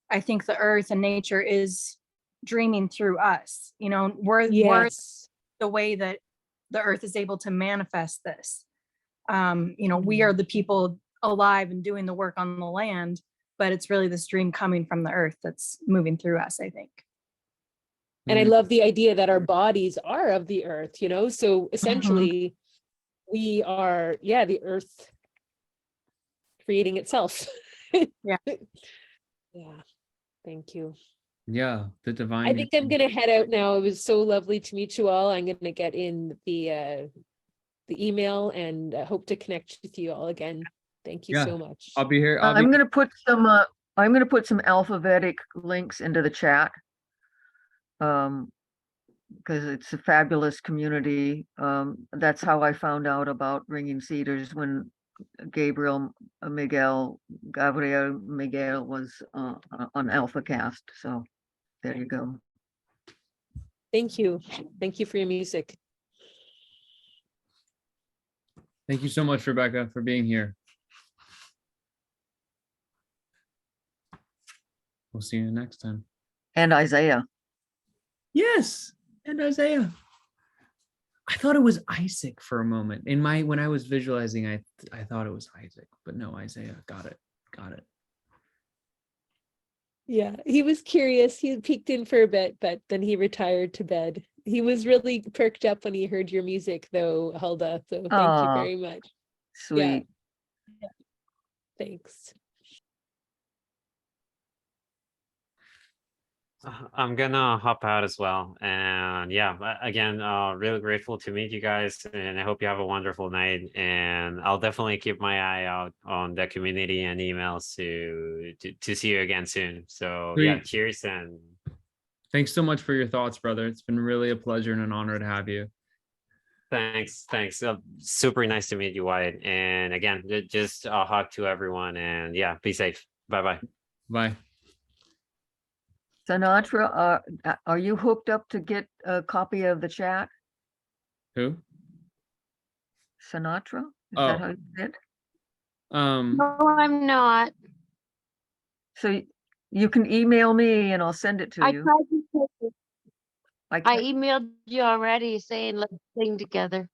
the earth and nature is dreaming through us. You know, we're the way that the earth is able to manifest this. You know, we are the people alive and doing the work on the land, but it's really this dream coming from the earth that's moving through us, I think. And I love the idea that our bodies are of the earth, you know, so essentially we are, the earth creating itself. Yeah. Yeah. Thank you. Yeah, the divine. I think I'm gonna head out now. It was so lovely to meet you all. I'm gonna get in the email and hope to connect with you all again. Thank you so much. I'll be here. I'm gonna put some alphabetic links into the chat. Because it's a fabulous community. That's how I found out about Ringing Cedars, when Gabriel Miguel was on AlphaCast. So there you go. Thank you. Thank you for your music. Thank you so much, Rebecca, for being here. We'll see you next time. And Isaiah. Yes, and Isaiah. I thought it was Isaac for a moment. When I was visualizing, I thought it was Isaac, but no, Isaiah. Got it. Yeah, he was curious. He peeked in for a bit, but then he retired to bed. He was really perked up when he heard your music, though, Hulda. So thank you very much. Sweet. Yeah. Thanks. I'm gonna hop out as well, and again, really grateful to meet you guys, and I hope you have a wonderful night. And I'll definitely keep my eye out on the community and emails to see you again soon. So Great. cheers, and thanks so much for your thoughts, brother. It's been really a pleasure and an honor to have you. Thanks. Super nice to meet you, Wyatt. And again, just a hug to everyone, and be safe. Bye. Bye. Sinatra, are you hooked up to get a copy of the chat? Who? Sinatra? Is that how you did? No, I'm not. So you can email me and I'll send it to you. I emailed you already saying let's sing together.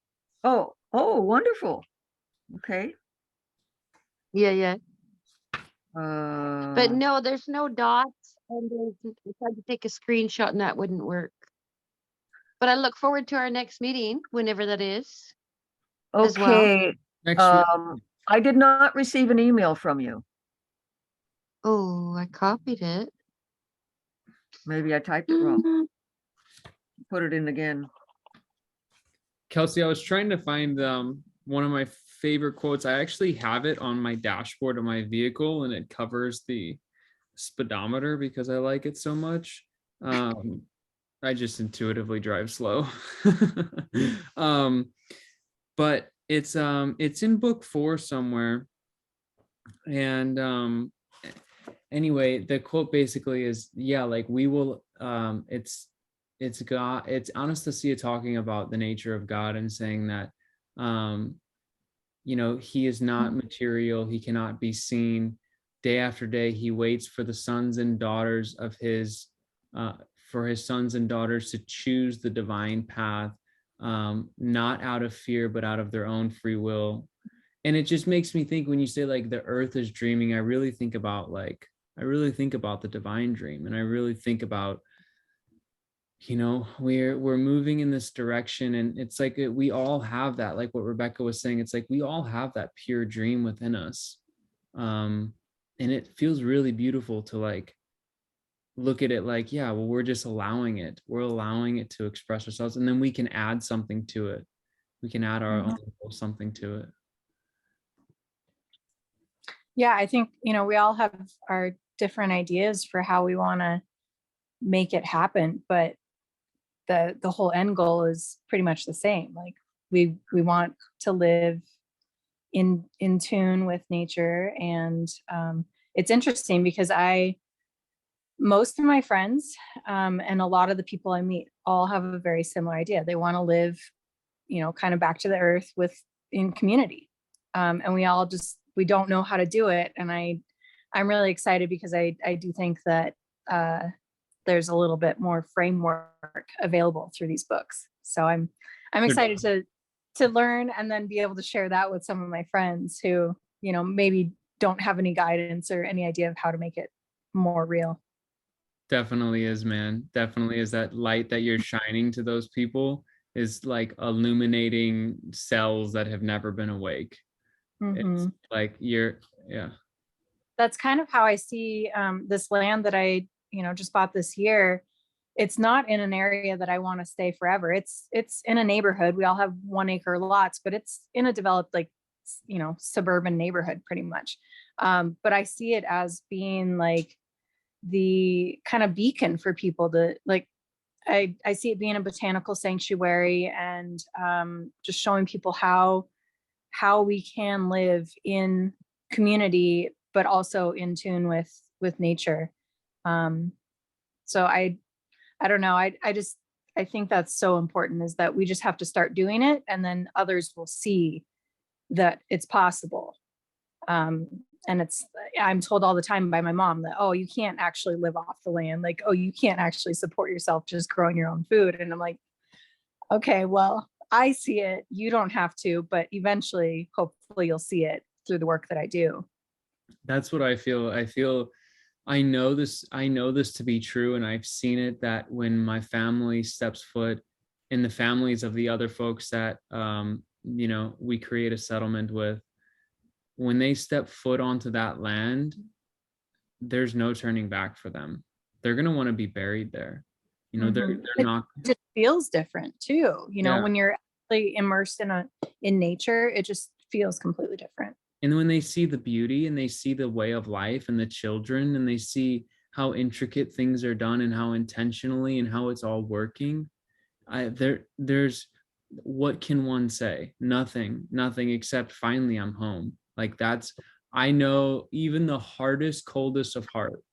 Oh, wonderful. Okay. Yeah. But no, there's no dots, and I tried to take a screenshot and that wouldn't work. But I look forward to our next meeting, whenever that is. Okay. Next week. I did not receive an email from you. Oh, I copied it. Maybe I typed it wrong. Put it in again. Kelsey, I was trying to find one of my favorite quotes. I actually have it on my dashboard of my vehicle, and it covers the speedometer because I like it so much. I just intuitively drive slow. But it's in book 4 somewhere. And anyway, the quote basically is, like we will it's God, it's Anastasia talking about the nature of God and saying that, he is not material, he cannot be seen. Day after day, he waits for the sons and daughters of for his sons and daughters to choose the divine path, not out of fear, but out of their own free will. And it just makes me think, when you say like the earth is dreaming, I really think about the divine dream. And I really think about, we're moving in this direction, and it's like we all have that, like what Rebecca was saying, it's like we all have that pure dream within us. And it feels really beautiful to like look at it like, yeah, well, we're allowing it to express ourselves, and then we can add something to it. We can add our own little something to it. Yeah, I think, we all have our different ideas for how we want to make it happen, but the whole end goal is pretty much the same. Like we want to live in tune with nature. And it's interesting because most of my friends and a lot of the people I meet all have a very similar idea. They want to live, kind of back to the earth in community. And we don't know how to do it. And I'm really excited because I do think that there's a little bit more framework available through these books. So I'm excited to learn and then be able to share that with some of my friends who, maybe don't have any guidance or any idea of how to make it more real. Definitely is, man. Definitely is. That light that you're shining to those people is like illuminating cells that have never been awake. It's like yeah. That's kind of how I see this land that I, just bought this year. It's not in an area that I want to stay forever. It's in a neighborhood. We all have 1 acre lots, but it's in a developed, like, suburban neighborhood pretty much. But I see it as being like the kind of beacon for people to like, I see it being a botanical sanctuary, and just showing people how we can live in community, but also in tune with nature. So I don't know. I think that's so important, is that we just have to start doing it, and then others will see that it's possible. And I'm told all the time by my mom that, oh, you can't actually live off the land. Like, oh, you can't actually support yourself just growing your own food. And I'm like, okay, well, I see it. You don't have to, but eventually, hopefully you'll see it through the work that I do. That's what I feel. I know this to be true. And I've seen it, that when my family steps foot in the families of the other folks that, we create a settlement with, when they step foot onto that land, there's no turning back for them. They're going to want to be buried there. They're not. It just feels different too. Yeah. When you're actually immersed in nature, it just feels completely different. And when they see the beauty, and they see the way of life and the children, and they see how intricate things are done and how intentionally and how it's all working, there's what can one say? Nothing except finally I'm home. Like I know even the hardest, coldest of heart,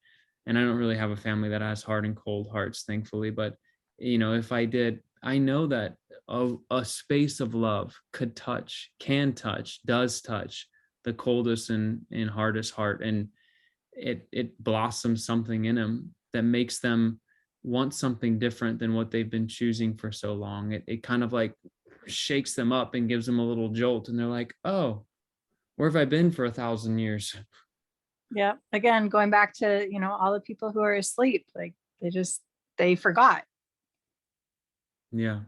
and I don't really have a family that has hard and cold hearts, thankfully, but if I did, I know that a space of love can touch, does touch the coldest and hardest heart, and it blossoms something in them that makes them want something different than what they've been choosing for so long. It kind of like shakes them up and gives them a little jolt, and they're like, oh, where have I been for 1,000 years? Yeah. Again, going back to, all the people who are asleep, like they forgot. Yeah.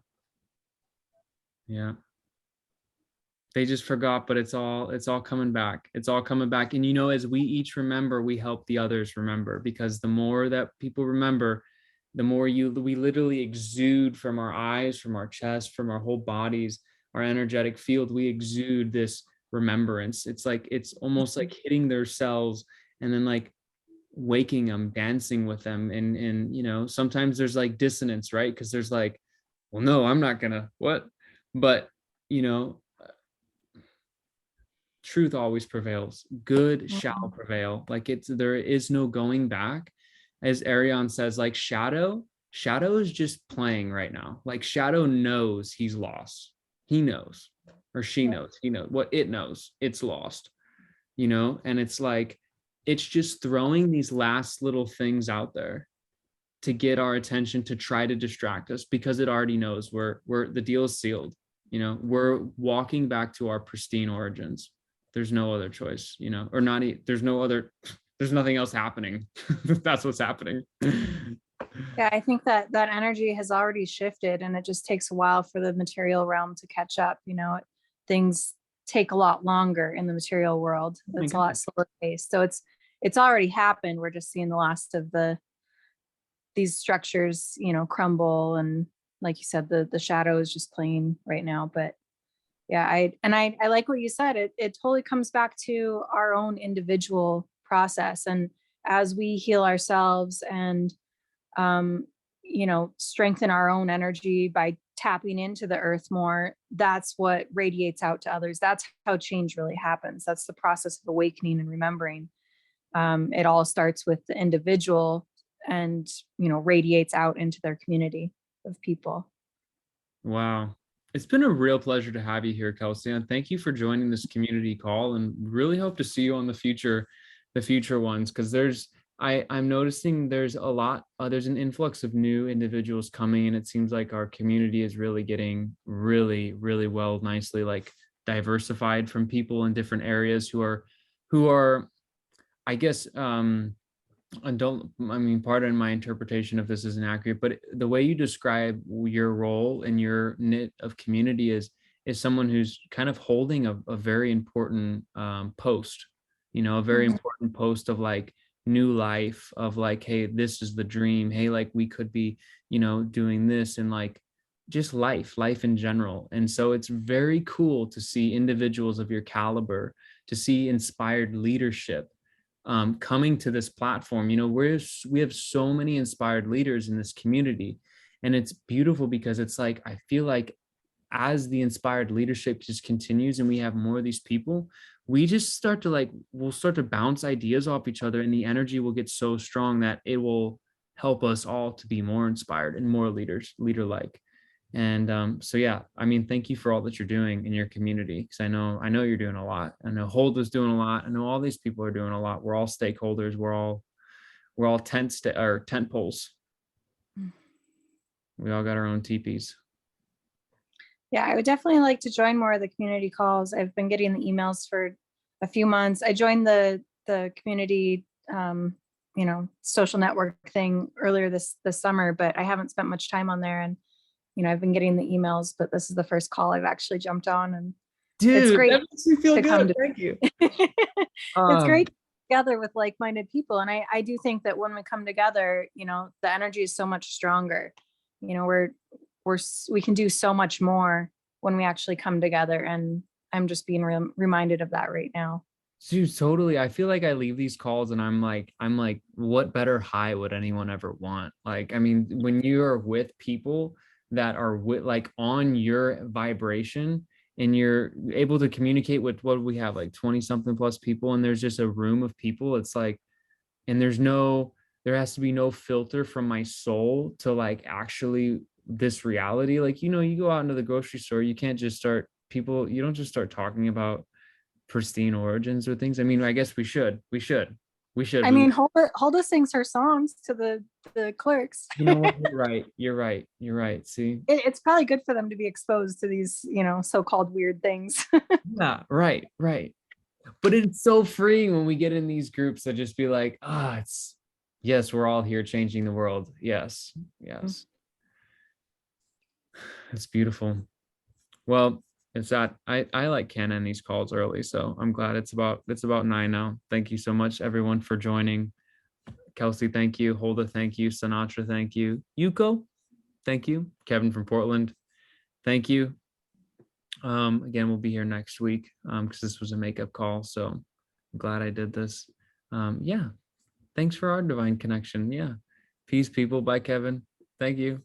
They just forgot, but it's all coming back. It's all coming back. And as we each remember, we help the others remember, because the more that people remember, the more we literally exude from our eyes, from our chest, from our whole bodies, our energetic field, we exude this remembrance. It's almost like hitting their cells and then like waking them, dancing with them. And sometimes there's like dissonance, right? Because there's like, well, no, I'm not gonna what? But truth always prevails. Good shall prevail. Like there is no going back. as Arion says, like Shadow is just playing right now. Like Shadow knows he's lost. He knows, or she knows, he knows what it knows, it's lost, and it's like, it's just throwing these last little things out there to get our attention, to try to distract us, because it already knows we're the deal is sealed. We're walking back to our pristine origins. There's no other choice, or not. There's nothing else happening. That's what's happening. Yeah, I think that that energy has already shifted, and it just takes a while for the material realm to catch up. Things take a lot longer in the material world. It's a lot slower paced. So it's already happened. We're just seeing the last of these structures, crumble, and like you said, the shadow is just playing right now. But yeah, I like what you said. It totally comes back to our own individual process, and as we heal ourselves and strengthen our own energy by tapping into the earth more, that's what radiates out to others. That's how change really happens. That's the process of awakening and remembering. It all starts with the individual and radiates out into their community of people. Wow. It's been a real pleasure to have you here, Kelsey, and thank you for joining this community call, and really hope to see you on the future ones, because I'm noticing there's a lot, there's an influx of new individuals coming, and it seems like our community is really getting really, really well, nicely like diversified from people in different areas who are, I guess, pardon my interpretation if this isn't accurate, but the way you describe your role and your knit of community is someone who's kind of holding a very important post, a very important post of like new life, of like, hey, this is the dream. Hey, like we could be, doing this, and like just life in general. And so it's very cool to see individuals of your caliber, to see inspired leadership coming to this platform. We have so many inspired leaders in this community, and it's beautiful because it's like, I feel like as the inspired leadership just continues and we have more of these people, we just we'll start to bounce ideas off each other, and the energy will get so strong that it will help us all to be more inspired and more leader-like. And so yeah, thank you for all that you're doing in your community, because I know you're doing a lot. I know Holda's doing a lot. I know all these people are doing a lot. We're all stakeholders. We're all tent poles. We all got our own teepees. Yeah, I would definitely like to join more of the community calls. I've been getting the emails for a few months. I joined the community social network thing earlier this summer, but I haven't spent much time on there. And I've been getting the emails, but this is the first call I've actually jumped on, and it's great. That makes me feel to come good. to- Thank you. It's great to be together with like-minded people, and I do think that when we come together, the energy is so much stronger. We can do so much more when we actually come together, and I'm just being reminded of that right now. Dude, totally. I feel like I leave these calls and I'm like, what better high would anyone ever want? Like, when you are with people that are like on your vibration, and you're able to communicate with, what we have, like 20 something plus people, and there's just a room of people, it's like, and there has to be no filter from my soul to like actually this reality. Like, you go out into the grocery store, you don't just start talking about pristine origins or things. I guess we should. Hulda sings her songs to the clerks. You know what? You're right. See, it's probably good for them to be exposed to these, so-called weird things. yeah, right. But it's so freeing when we get in these groups that just be like, yes, we're all here changing the world. Yes. It's beautiful. Well, it's that I like Ken in these calls early, so I'm glad it's about 9 now. Thank you so much, everyone, for joining. Kelsey, thank you. Holda, thank you. Sinatra, thank you. Yuko, thank you. Kevin from Portland, thank you. Again, we'll be here next week because this was a makeup call, so I'm glad I did this. Yeah, thanks for our divine connection. Yeah, peace, people. Bye, Kevin. Thank you.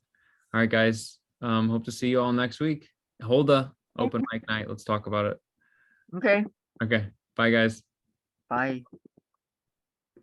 All right, guys. Hope to see you all next week. Holda, open mic night. Let's talk about it. Okay. Bye, guys. Bye.